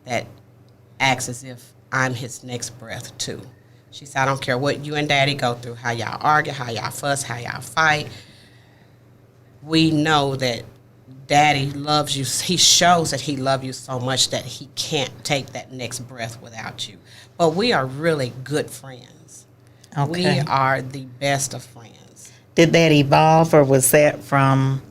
Speaker 3: that acts as if I'm his next breath too. She said, I don't care what you and Daddy go through, how y'all argue, how y'all fuss, how y'all fight. We know that Daddy loves you. He shows that he loves you so much that he can't take that next breath without you. But we are really good friends.
Speaker 1: Okay.
Speaker 3: We are the best of friends.
Speaker 1: Did that evolve, or was that from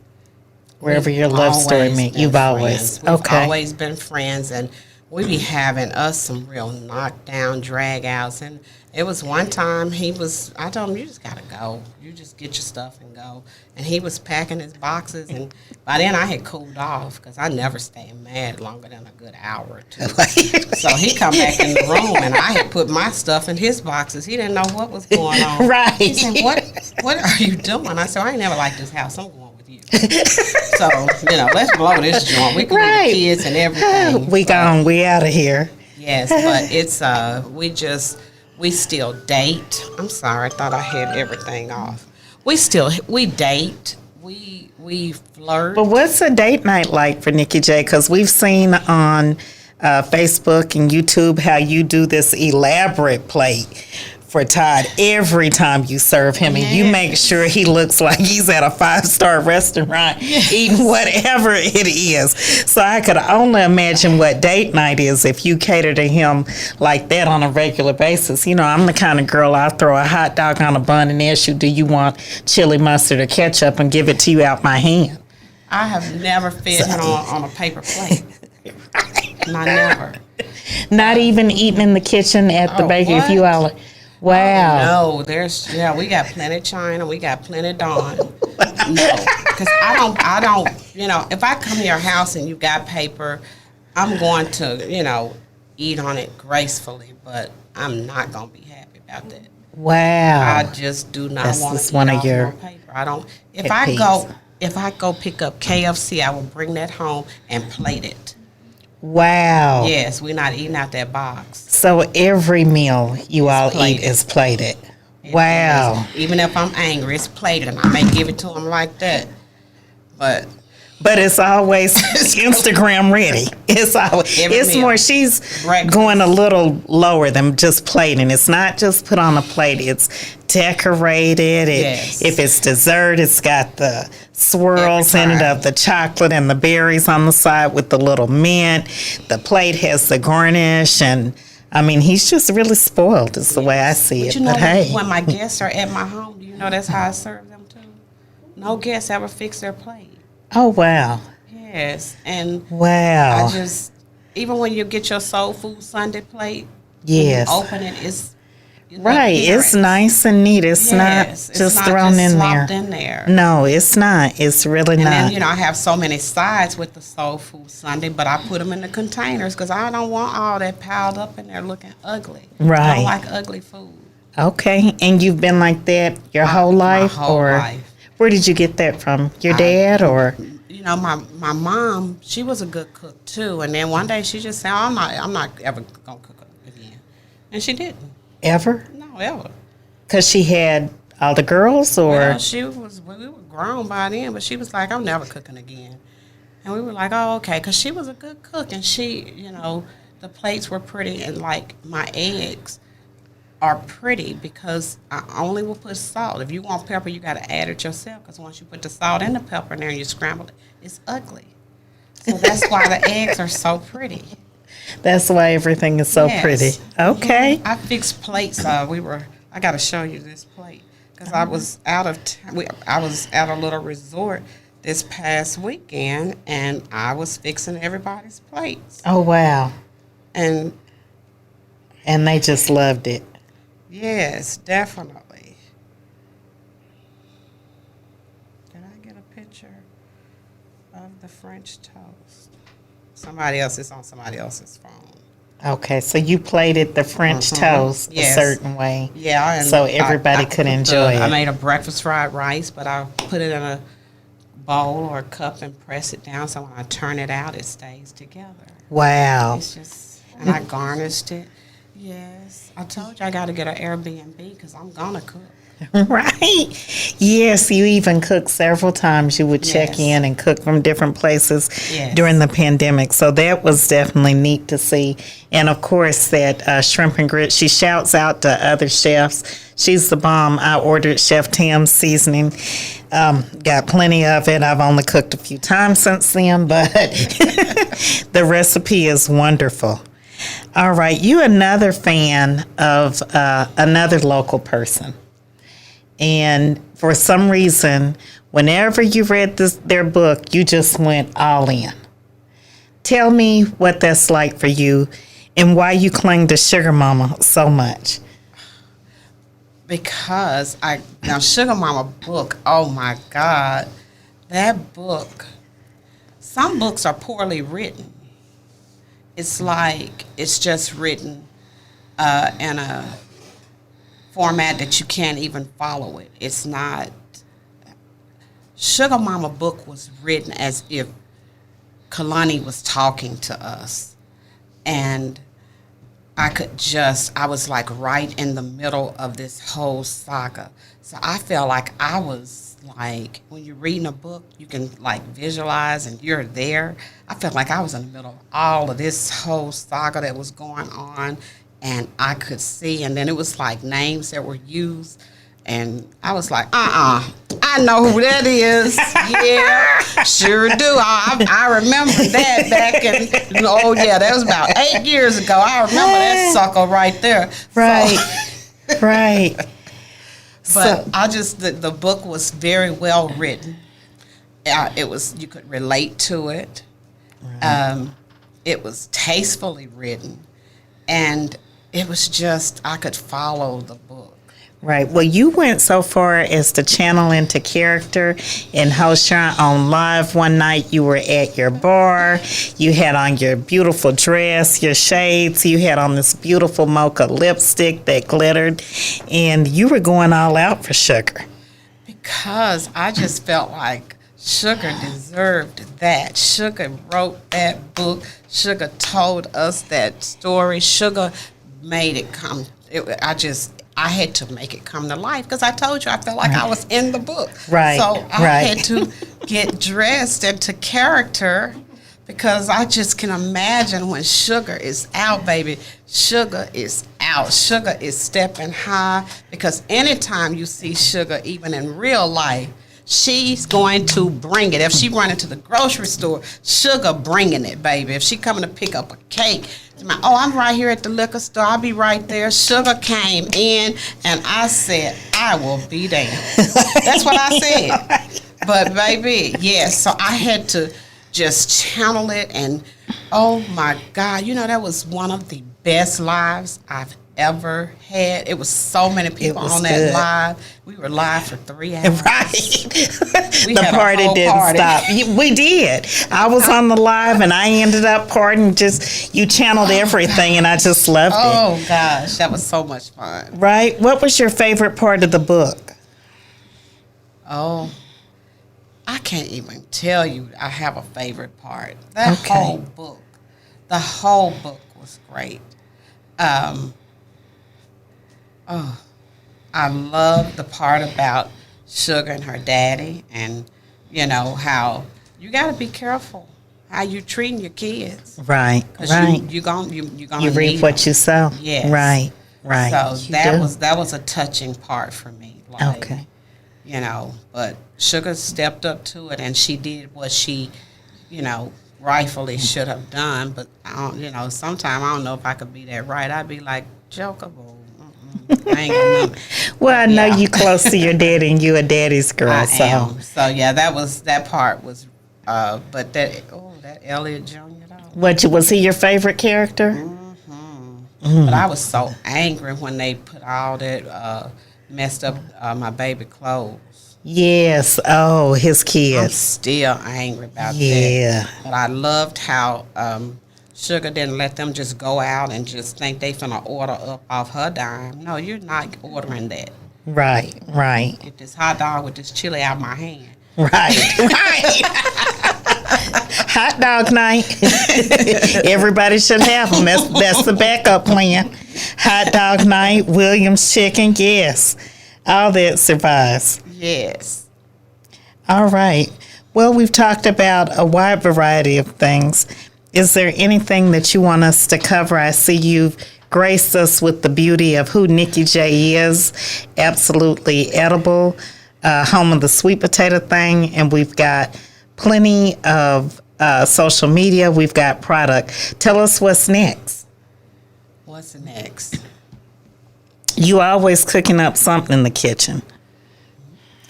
Speaker 1: wherever your love story
Speaker 3: Always
Speaker 1: met?
Speaker 3: been
Speaker 1: You've
Speaker 3: friends.
Speaker 1: always,
Speaker 3: We've
Speaker 1: okay.
Speaker 3: always been friends, and we be having us some real knockdown drag outs. And it was one time I told him, you just gotta go. You just get your stuff and go. And he was packing his boxes, and by then I had cooled off, because I never stay mad longer than a good hour or two. So he come back in the room, and I had put my stuff in his boxes. He didn't know what was going on.
Speaker 1: Right.
Speaker 3: He said, what are you doing? I said, I ain't never liked this house. I'm going with you. So, let's blow this joint. We can
Speaker 1: Right.
Speaker 3: leave the kids and everything.
Speaker 1: We gone. We out of here.
Speaker 3: Yes, but it's we still date. I'm sorry, I thought I had everything off. We date. We flirt.
Speaker 1: But what's a date night like for Nikki J? Because we've seen on Facebook and YouTube how you do this elaborate plate for Todd every time you serve him, and you make sure he looks like he's at a 5-star restaurant eating whatever it is. So I could only imagine what date night is if you cater to him like that on a regular basis. I'm the kind of girl, I'll throw a hot dog on a bun and ask you, do you want chili mustard or ketchup, and give it to you out my hand.
Speaker 3: I have never fed him on a paper plate. Not never.
Speaker 1: Not even eating in the kitchen at the bakery if you all. Wow.
Speaker 3: No, we got plenty China, we got plenty Dawn. No, because I don't, if I come to your house and you got paper, I'm going to, eat on it gracefully, but I'm not going to be happy about that.
Speaker 1: Wow.
Speaker 3: I just do not
Speaker 1: That's
Speaker 3: want
Speaker 1: just
Speaker 3: to
Speaker 1: one
Speaker 3: eat
Speaker 1: of
Speaker 3: off
Speaker 1: your
Speaker 3: more paper. I don't.
Speaker 1: pet peeves.
Speaker 3: If I go pick up KFC, I will bring that home and plate it.
Speaker 1: Wow.
Speaker 3: Yes, we're not eating out that box.
Speaker 1: So every meal you all
Speaker 3: plated.
Speaker 1: eat is plated.
Speaker 3: It
Speaker 1: Wow.
Speaker 3: is. Even if I'm angry, it's plated, and I may give it to them like that. But
Speaker 1: it's always Instagram ready. It's
Speaker 3: meal.
Speaker 1: more, she's
Speaker 3: Breakfast.
Speaker 1: going a little lower than just plating. It's not just put on a plate. It's decorated.
Speaker 3: Yes.
Speaker 1: If it's dessert, it's got the swirls in it
Speaker 3: time.
Speaker 1: of the chocolate and the berries on the side with the little mint. The plate has the garnish, and he's just really spoiled is the way I see it.
Speaker 3: But
Speaker 1: But hey.
Speaker 3: when my guests are at my home, do you know that's how I serve them too? No guests ever fix their plate.
Speaker 1: Oh, wow.
Speaker 3: Yes, and
Speaker 1: Wow.
Speaker 3: I just, even when you get your soul food Sunday plate,
Speaker 1: Yes.
Speaker 3: when you open it, it's
Speaker 1: Right. It's nice and neat. It's not just thrown in there.
Speaker 3: In there.
Speaker 1: No, it's not. It's really not.
Speaker 3: And then, I have so many sides with the soul food sundae, but I put them in the containers because I don't want all that piled up in there looking ugly.
Speaker 1: Right.
Speaker 3: I don't like ugly food.
Speaker 1: Okay. And you've been like that your whole life?
Speaker 3: My whole life.
Speaker 1: Where did you get that from? Your dad or?
Speaker 3: My mom, she was a good cook too. And then one day she just said, I'm not ever going to cook again. And she didn't.
Speaker 1: Ever?
Speaker 3: No, ever.
Speaker 1: Because she had all the girls, or?
Speaker 3: Well, we were grown by then, but she was like, I'm never cooking again. And we were like, oh, okay, because she was a good cook, and she, the plates were pretty, and like my eggs are pretty because I only will put salt. If you want pepper, you got to add it yourself, because once you put the salt and the pepper in there and you scramble it, it's ugly. So that's why the eggs are so pretty. That's
Speaker 1: why everything is so pretty. Okay.
Speaker 3: I fixed plates. I got to show you this plate because I was out of I was at a little resort this past weekend, and I was fixing everybody's plates.
Speaker 1: Oh wow!
Speaker 3: And
Speaker 1: they just loved it.
Speaker 3: Yes, definitely. Did I get a picture of the French toast? It's on somebody else's phone.
Speaker 1: Okay, so you plated the French toast a certain way.
Speaker 3: Yeah. And
Speaker 1: so everybody could enjoy it.
Speaker 3: I made a breakfast fried rice, but I put it in a bowl or a cup and press it down so when I turn it out, it stays together.
Speaker 1: Wow.
Speaker 3: It's just, and I garnished it. Yes. I told you I got to get an Airbnb because I'm going to cook.
Speaker 1: Right. Yes, you even cooked several times. You would check in and cook from different places during the pandemic. So that was definitely neat to see. And of course, that shrimp and grits, she shouts out to other chefs. She's the bomb. I ordered Chef Tim's seasoning. Got plenty of it. I've only cooked a few times since then, but the recipe is wonderful. All right. You another fan of another local person. And for some reason, whenever you read their book, you just went all in. Tell me what that's like for you and why you cling to Sugar Mama so much.
Speaker 3: Because Sugar Mama book, oh my God, that book, some books are poorly written. It's like it's just written in a format that you can't even follow it. It's not. Sugar Mama book was written as if Lalanii was talking to us, and I was like right in the middle of this whole saga. So I felt like I was like, when you're reading a book, you can like visualize and you're there. I felt like I was in the middle of all of this whole saga that was going on. And I could see, and then it was like names that were used, and I was like, I know who that is. Yeah, sure do. I remember that back in, that was about 8 years ago. I remember that sucker right there.
Speaker 1: Right, so, right.
Speaker 3: But the book was very well written. You could relate to it. Right. It was tastefully written, and it was just, I could follow the book.
Speaker 1: Right. Well, you went so far as to channel into character and host your own live. One night you were at your bar. You had on your beautiful dress, your shades. You had on this beautiful mocha lipstick that glittered. And you were going all out for Sugar.
Speaker 3: Because I just felt like Sugar deserved that. Sugar wrote that book. Sugar told us that story. Sugar made it come. I had to make it come to life because I told you I felt like I was in the book.
Speaker 1: Right.
Speaker 3: So I had to get dressed into character because I just can imagine when Sugar is out, baby. Sugar is out. Sugar is stepping high because anytime you see Sugar, even in real life, she's going to bring it. If she run into the grocery store, Sugar bringing it, baby. If she coming to pick up a cake, I'm right here at the liquor store. I'll be right there. Sugar came in, and I said, I will be there. That's what I said. But, baby, yes, so I had to just channel it, and, oh, my God, that was one of the best lives I've ever had. It was so many people on that
Speaker 1: good.
Speaker 3: live. We were live for 3 hours.
Speaker 1: Right.
Speaker 3: We
Speaker 1: The
Speaker 3: had a
Speaker 1: party
Speaker 3: whole
Speaker 1: didn't
Speaker 3: party.
Speaker 1: stop. We did. I was on the live and I ended up partying. You channeled everything and I just loved it.
Speaker 3: Oh gosh, that was so much fun.
Speaker 1: Right? What was your favorite part of the book?
Speaker 3: Oh, I can't even tell you I have a favorite part. The whole book was great. I love the part about Sugar and her daddy, and you know how you got to be careful how you treating your kids.
Speaker 1: Right.
Speaker 3: 'Cause
Speaker 1: Right.
Speaker 3: you gonna
Speaker 1: You
Speaker 3: need
Speaker 1: reap what
Speaker 3: them.
Speaker 1: you sow.
Speaker 3: Yes.
Speaker 1: Right. Right.
Speaker 3: So
Speaker 1: You
Speaker 3: that
Speaker 1: do.
Speaker 3: was a touching part for me. Like,
Speaker 1: Okay.
Speaker 3: you know, but Sugar stepped up to it and she did what she, you know, rightfully should have done. But I don't, you know, sometimes I don't know if I could be that right. I'd be like, Jokable. I ain't got nothing.
Speaker 1: Well, I know
Speaker 3: Yeah.
Speaker 1: you close to your daddy and you a daddy's girl.
Speaker 3: I
Speaker 1: so
Speaker 3: am. So yeah, that part was, but that Elliot Jr. though.
Speaker 1: was he your favorite character?
Speaker 3: But I was so angry when they put all that messed up my baby clothes.
Speaker 1: Yes. Oh, his
Speaker 3: I'm
Speaker 1: kids.
Speaker 3: still angry about
Speaker 1: Yeah.
Speaker 3: that. But I loved how Sugar didn't let them just go out and just think they finna order up off her dime. No, you're not ordering that.
Speaker 1: Right. Right.
Speaker 3: Get this hot dog with this chili out my hand.
Speaker 1: Right. Right. Hot dog night. Everybody should have them. That's the backup plan. Hot dog night, Williams chicken, yes. All that survives.
Speaker 3: Yes.
Speaker 1: All right. Well, we've talked about a wide variety of things. Is there anything that you want us to cover? I see you've graced us with the beauty of who Nikki J is. Absolutely edible. Home of the sweet potato thing. And we've got plenty of social media. We've got product. Tell us what's next.
Speaker 3: What's next?
Speaker 1: You always cooking up something in the kitchen.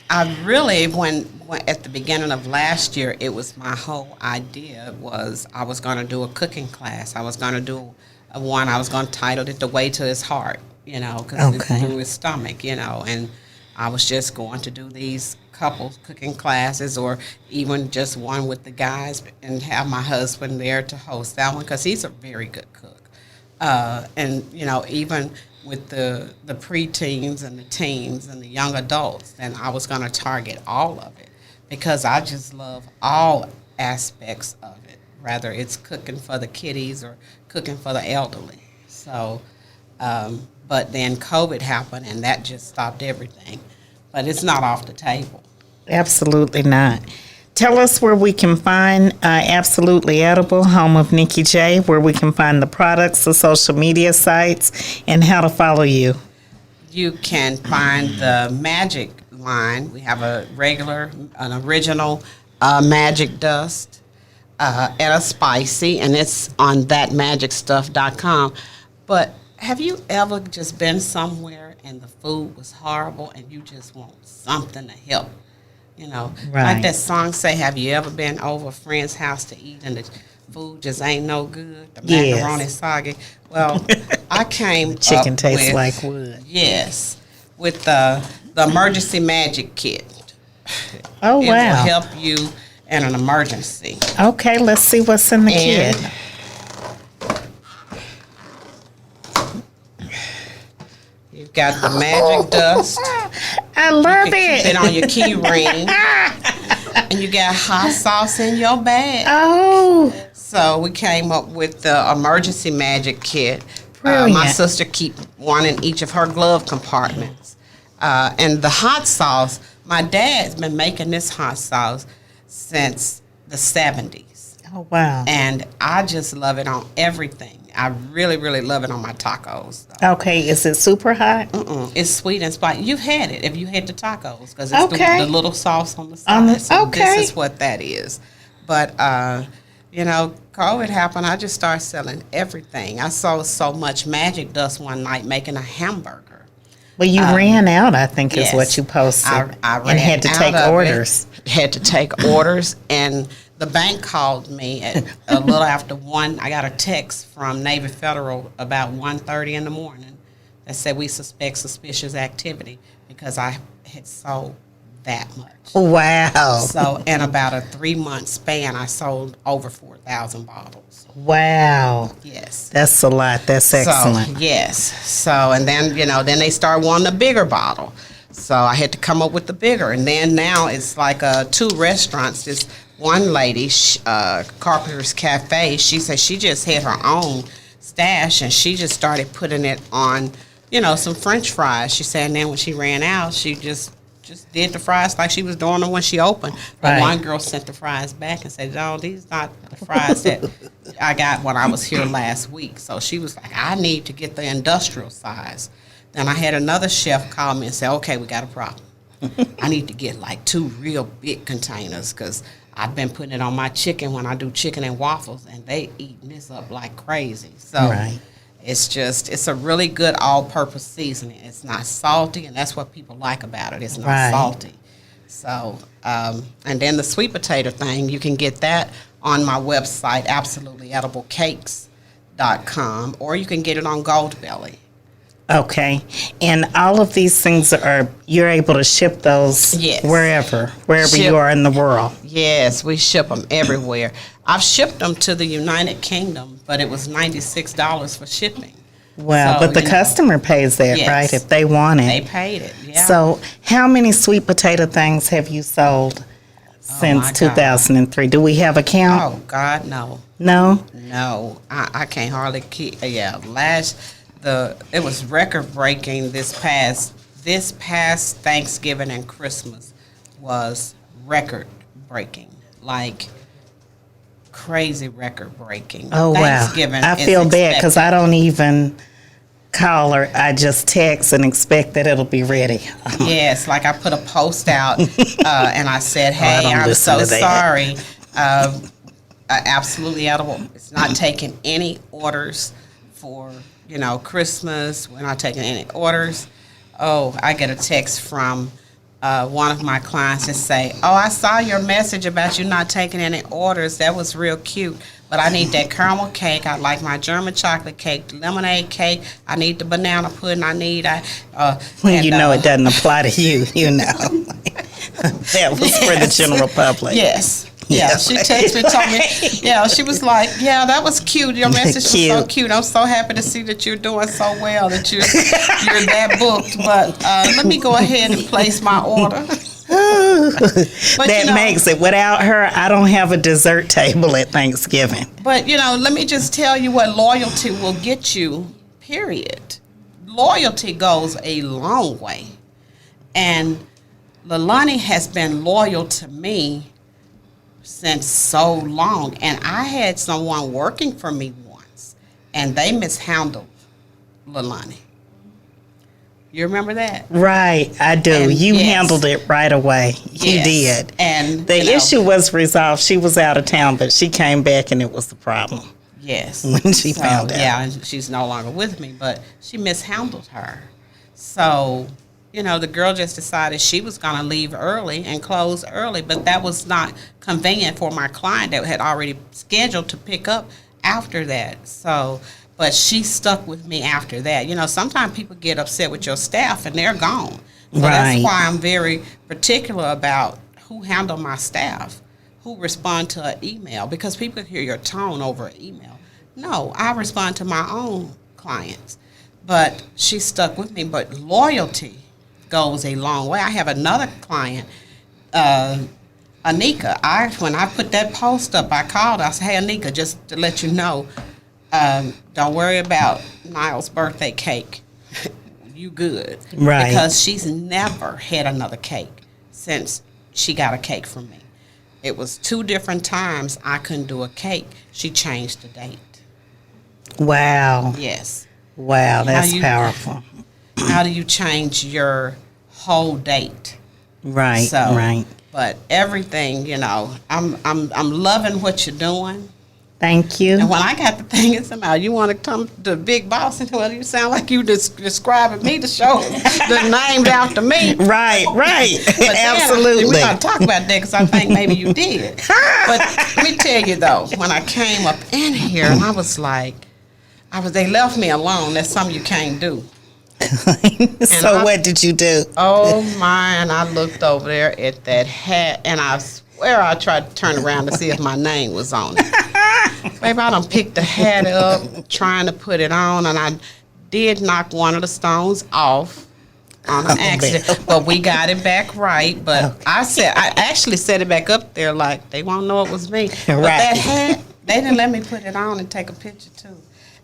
Speaker 3: I really, when at the beginning of last year, it was my whole idea was I was going to do a cooking class. I was going to do one. I was going to title it "The Way to His Heart," you know, because it's through his stomach, you know. And I was just going to do these couples cooking classes, or even just one with the guys, and have my husband there to host that one because he's a very good cook. And you know, even with the preteens and the teens and the young adults, then I was going to target all of it because I just love all aspects of it, whether it's cooking for the kiddies or cooking for the elderly. So, but then COVID happened and that just stopped everything. But it's not off the table.
Speaker 1: Absolutely not. Tell us where we can find Absolutely Edible, home of Nikki J, where we can find the products, the social media sites, and how to follow you.
Speaker 3: You can find the magic line. We have an original magic dust and a spicy, and it's on thatmagicstuff.com. But have you ever just been somewhere and the food was horrible and you just want something to help? You know,
Speaker 1: Right.
Speaker 3: like that song say, have you ever been over a friend's house to eat and the food just ain't no good? The
Speaker 1: Yes.
Speaker 3: macaroni soggy. Well, I came
Speaker 1: Chicken
Speaker 3: up
Speaker 1: tastes
Speaker 3: with,
Speaker 1: like wood.
Speaker 3: Yes, with the emergency magic kit.
Speaker 1: Oh,
Speaker 3: It
Speaker 1: wow.
Speaker 3: will help you in an emergency.
Speaker 1: Okay, let's see what's in the
Speaker 3: And
Speaker 1: kit.
Speaker 3: you've got the magic dust.
Speaker 1: I love
Speaker 3: You can keep
Speaker 1: it.
Speaker 3: it on your key ring. And you got hot sauce in your bag.
Speaker 1: Oh,
Speaker 3: So we came up with the emergency magic kit.
Speaker 1: Brilliant.
Speaker 3: My sister keep one in each of her glove compartments. And the hot sauce, my dad's been making this hot sauce since the 70s.
Speaker 1: oh wow.
Speaker 3: And I just love it on everything. I really, really love it on my tacos.
Speaker 1: Okay, is it super hot?
Speaker 3: It's sweet and spicy. You've had it if you had the tacos because it's
Speaker 1: Okay.
Speaker 3: the little sauce on the side.
Speaker 1: Okay.
Speaker 3: This is what that is. But, you know, COVID happened. I just started selling everything. I sold so much magic dust one night making a hamburger.
Speaker 1: Well, you ran out, I think, is
Speaker 3: Yes.
Speaker 1: what you posted.
Speaker 3: I ran
Speaker 1: and had to
Speaker 3: out
Speaker 1: take
Speaker 3: of it.
Speaker 1: orders.
Speaker 3: Had to take orders, and the bank called me at a little after 1. I got a text from Navy Federal about 1:30 in the morning that said we suspect suspicious activity because I had sold that much.
Speaker 1: Wow.
Speaker 3: So in about a 3-month span, I sold over 4,000 bottles.
Speaker 1: Wow.
Speaker 3: Yes.
Speaker 1: That's a lot. That's excellent.
Speaker 3: So, yes. So, and then, then they start wanting a bigger bottle. So I had to come up with the bigger. And then now it's like 2 restaurants. This one lady, Carpenter's Cafe, she said she just had her own stash and she just started putting it on, some French fries. She said, and then when she ran out, she just did the fries like she was doing them when she opened. But
Speaker 1: Right.
Speaker 3: one girl sent the fries back and said, no, these not the fries that I got when I was here last week. So she was like, I need to get the industrial size. Then I had another chef call me and say, okay, we got a problem. I need to get like 2 real big containers because I've been putting it on my chicken when I do chicken and waffles, and they eating this up like crazy. So
Speaker 1: Right.
Speaker 3: it's a really good all-purpose seasoning. It's not salty, and that's what people like about it. It's not
Speaker 1: Right.
Speaker 3: salty. So, and then the sweet potato thing, you can get that on my website, absolutelyediblecakes.com, or you can get it on Goldbelly.
Speaker 1: Okay. And all of these things you're able to ship those
Speaker 3: Yes.
Speaker 1: wherever
Speaker 3: Ship-
Speaker 1: you are in the world.
Speaker 3: Yes, we ship them everywhere. I've shipped them to the United Kingdom, but it was $96 for shipping.
Speaker 1: Wow.
Speaker 3: So,
Speaker 1: But the customer pays that,
Speaker 3: Yes.
Speaker 1: right? If they want it.
Speaker 3: They paid it, yeah.
Speaker 1: So, how many sweet potato things have you sold since
Speaker 3: my God.
Speaker 1: 2003? Do we have a count?
Speaker 3: Oh, God, no.
Speaker 1: No?
Speaker 3: No, I can't hardly keep. Yeah, it was record breaking this past Thanksgiving and Christmas was record breaking, like crazy record breaking.
Speaker 1: Oh, wow.
Speaker 3: Thanksgiving
Speaker 1: I
Speaker 3: is
Speaker 1: feel bad because
Speaker 3: expected.
Speaker 1: I don't even call or I just text and expect that it'll be ready.
Speaker 3: Yes, like I put a post out and I said, "Hey,
Speaker 1: don't
Speaker 3: I'm
Speaker 1: listen
Speaker 3: so
Speaker 1: to that.
Speaker 3: sorry. Absolutely edible. It's not taking any orders for Christmas. We're not taking any orders." Oh, I get a text from one of my clients that say, "Oh, I saw your message about you not taking any orders. That was real cute. But I need that caramel cake. I like my German chocolate cake, the lemonade cake. I need the banana pudding. I need
Speaker 1: Well, it doesn't apply to you, That was for the general public.
Speaker 3: Yes.
Speaker 1: Yeah.
Speaker 3: Yeah, she texted me and told me, she was like, yeah, that was cute. Your message was so
Speaker 1: Cute.
Speaker 3: cute. I'm so happy to see that you're doing so well, that you're that booked. But let me go ahead and place my order. But,
Speaker 1: That makes it. Without her, I don't have a dessert table at Thanksgiving.
Speaker 3: But, let me just tell you what loyalty will get you, period. Loyalty goes a long way. And Lalanii has been loyal to me since so long. And I had someone working for me once, and they mishandled Lalanii. You remember that?
Speaker 1: Right, I do.
Speaker 3: And
Speaker 1: You
Speaker 3: yes.
Speaker 1: handled it right away. You
Speaker 3: Yes.
Speaker 1: did.
Speaker 3: And
Speaker 1: The issue was resolved. She was out of town, but she came back and it was the problem.
Speaker 3: Yes.
Speaker 1: When she found out.
Speaker 3: Yeah, and she's no longer with me, but she mishandled her. So, the girl just decided she was going to leave early and close early, but that was not convenient for my client that had already scheduled to pick up after that. So, but she stuck with me after that. Sometimes people get upset with your staff and they're gone. So
Speaker 1: Right.
Speaker 3: that's why I'm very particular about who handle my staff, who respond to an email, because people hear your tone over an email. No, I respond to my own clients. But she stuck with me. But loyalty goes a long way. I have another client, Anika. When I put that post up, I called. I said, "Hey, Anika, just to let you know, don't worry about Niall's birthday cake. You good."
Speaker 1: Right.
Speaker 3: Because she's never had another cake since she got a cake from me. It was 2 different times I couldn't do a cake. She changed the date.
Speaker 1: Wow.
Speaker 3: Yes.
Speaker 1: Wow, that's
Speaker 3: you-
Speaker 1: powerful.
Speaker 3: How do you change your whole date?
Speaker 1: Right,
Speaker 3: So,
Speaker 1: right.
Speaker 3: But everything, I'm loving what you're doing.
Speaker 1: Thank you.
Speaker 3: And when I got the thing in somehow, you want to come to Big Bossin? Well, you sound like you describing me to show the names after me.
Speaker 1: Right.
Speaker 3: But then,
Speaker 1: Absolutely.
Speaker 3: we're going to talk about that because I think maybe you did. But let me tell you, though, when I came up in here, and I was like, they left me alone. That's something you can't do.
Speaker 1: So what did you do?
Speaker 3: Oh my, and I looked over there at that hat, and I swear I tried to turn around to see if my name was on it. Baby, I done picked the hat up, trying to put it on, and I did knock one of the stones off on an accident, but we got it back right. But I actually set it back up there like they won't know it was me. But that hat, they didn't let me put it on and take a picture too.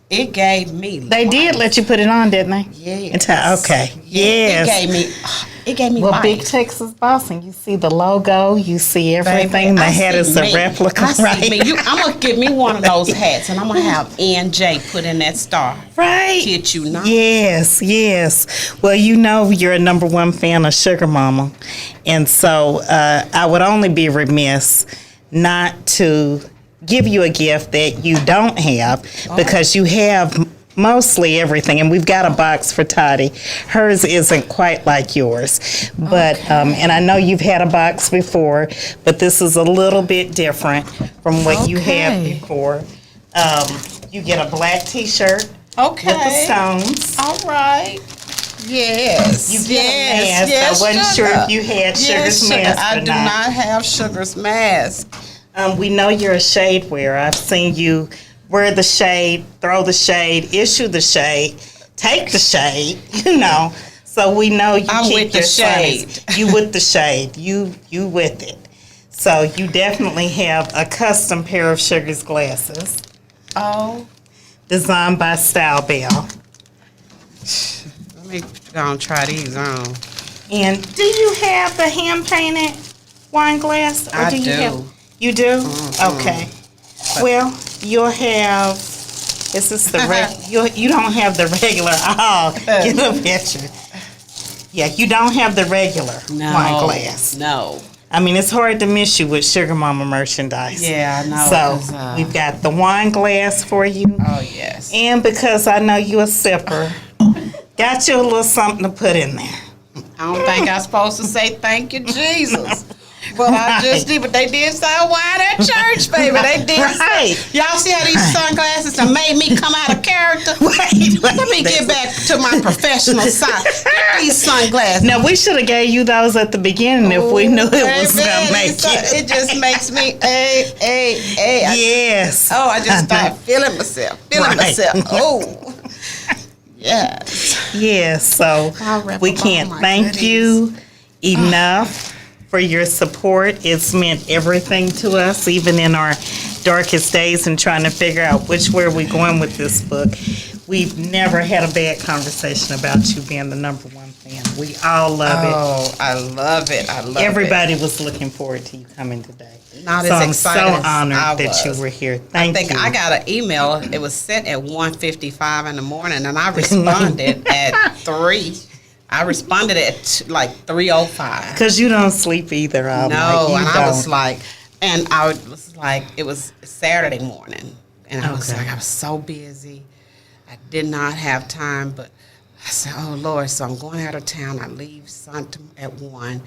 Speaker 3: It gave me.
Speaker 1: They did let you put it on, didn't they?
Speaker 3: Yeah.
Speaker 1: Okay.
Speaker 3: Yes. It gave me.
Speaker 1: Well,
Speaker 3: life.
Speaker 1: Big Texas Bossin, you see the logo, you see everything.
Speaker 3: Baby,
Speaker 1: the hat is a replica, right?
Speaker 3: I'm gonna get me one of those hats, and I'm gonna have NJ put in that star.
Speaker 1: Right.
Speaker 3: Kid you not.
Speaker 1: Yes. Well, you know you're a number one fan of Sugar Mama, and so I would only be remiss not to give you a gift that you don't have, because you have mostly everything, and we've got a box for Toddy. Hers isn't quite like yours, but and I know you've had a box before, but this is a little bit different from what you had before. You get a black T-shirt with the stones.
Speaker 3: All right. Yes.
Speaker 1: You get a mask. I wasn't sure if you had Sugar's mask
Speaker 3: I
Speaker 1: or
Speaker 3: do
Speaker 1: not.
Speaker 3: not have Sugar's mask.
Speaker 1: We know you're a shade wearer. I've seen you wear the shade, throw the shade, issue the shade, take the shade, you know. So we know you
Speaker 3: I'm
Speaker 1: keep
Speaker 3: with the
Speaker 1: your
Speaker 3: shade.
Speaker 1: Sons. You with the shade. You with it. So you definitely have a custom pair of Sugar's glasses.
Speaker 3: Oh.
Speaker 1: Designed by Style Bell.
Speaker 3: Let me go and try these on.
Speaker 1: And do you have the hand-painted wine glass? Or
Speaker 3: I
Speaker 1: do.
Speaker 3: do.
Speaker 1: You do? Mm-hmm. Okay. Well, you'll have, this is the you don't have the regular, get a picture. Yeah, you don't have the regular wine glass.
Speaker 3: No.
Speaker 1: I mean, it's hard to miss you with Sugar Mama merchandise.
Speaker 3: Yeah, I know.
Speaker 1: So, we've got the wine glass for you.
Speaker 3: Oh, yes.
Speaker 1: And because I know you a sipper, got you a little something to put in there.
Speaker 3: I don't think I'm supposed to say thank you, Jesus. But I just did. But they did sell wine at church, baby. They did.
Speaker 1: Right.
Speaker 3: Y'all see how these sunglasses have made me come out of character?
Speaker 1: Wait.
Speaker 3: Let me get back to my professional side. Get these sunglasses.
Speaker 1: Now, we should have gave you those at the beginning if we knew it was going to make it.
Speaker 3: It just makes me,
Speaker 1: Yes.
Speaker 3: I just start feeling myself. Oh. Yes.
Speaker 1: Yes. So we can't thank you enough for your support. It's meant everything to us, even in our darkest days and trying to figure out which way we're going with this book. We've never had a bad conversation about you being the number one fan. We all love it.
Speaker 3: Oh, I love it.
Speaker 1: Everybody was looking forward to you coming today.
Speaker 3: Not
Speaker 1: so
Speaker 3: as
Speaker 1: I'm
Speaker 3: excited
Speaker 1: so
Speaker 3: as
Speaker 1: honored
Speaker 3: I
Speaker 1: that
Speaker 3: was.
Speaker 1: you were here. Thank you.
Speaker 3: I got an email. It was sent at 1:55 in the morning, and I responded at 3. I responded at like 3:05.
Speaker 1: Because you don't sleep either.
Speaker 3: I was like, it was Saturday morning, and I was so busy. I did not have time, but I said, oh, Lord, so I'm going out of town. I leave Sunday at 1.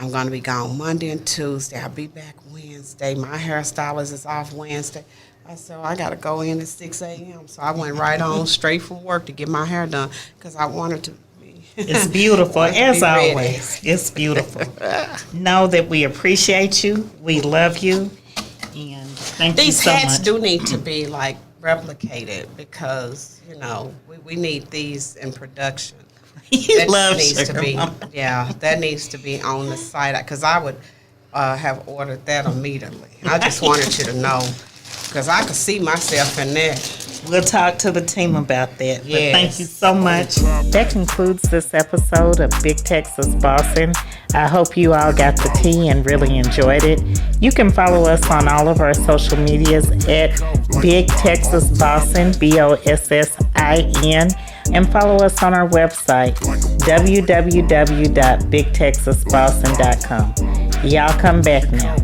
Speaker 3: I'm going to be gone Monday and Tuesday. I'll be back Wednesday. My hairstylist is off Wednesday. I said, I got to go in at 6 a.m. So I went right on straight from work to get my hair done because I wanted to.
Speaker 1: It's beautiful, as always. It's beautiful. Know that we appreciate you. We love you. And thank you so much.
Speaker 3: These hats do need to be, like, replicated because, you know, we need these in production.
Speaker 1: You love
Speaker 3: needs
Speaker 1: Sugar
Speaker 3: to be,
Speaker 1: Mama.
Speaker 3: yeah, that needs to be on the site because I would have ordered that immediately. I just wanted you to know because I could see myself in there.
Speaker 1: We'll talk to the team about that. But
Speaker 3: Yes.
Speaker 1: thank you so much. That concludes this episode of Big Texas Bossin. I hope you all got the tea and really enjoyed it. You can follow us on all of our social medias at Big Texas Bossin, BOSSIN, and follow us on our website, www.bigtexasbossin.com. Y'all come back now.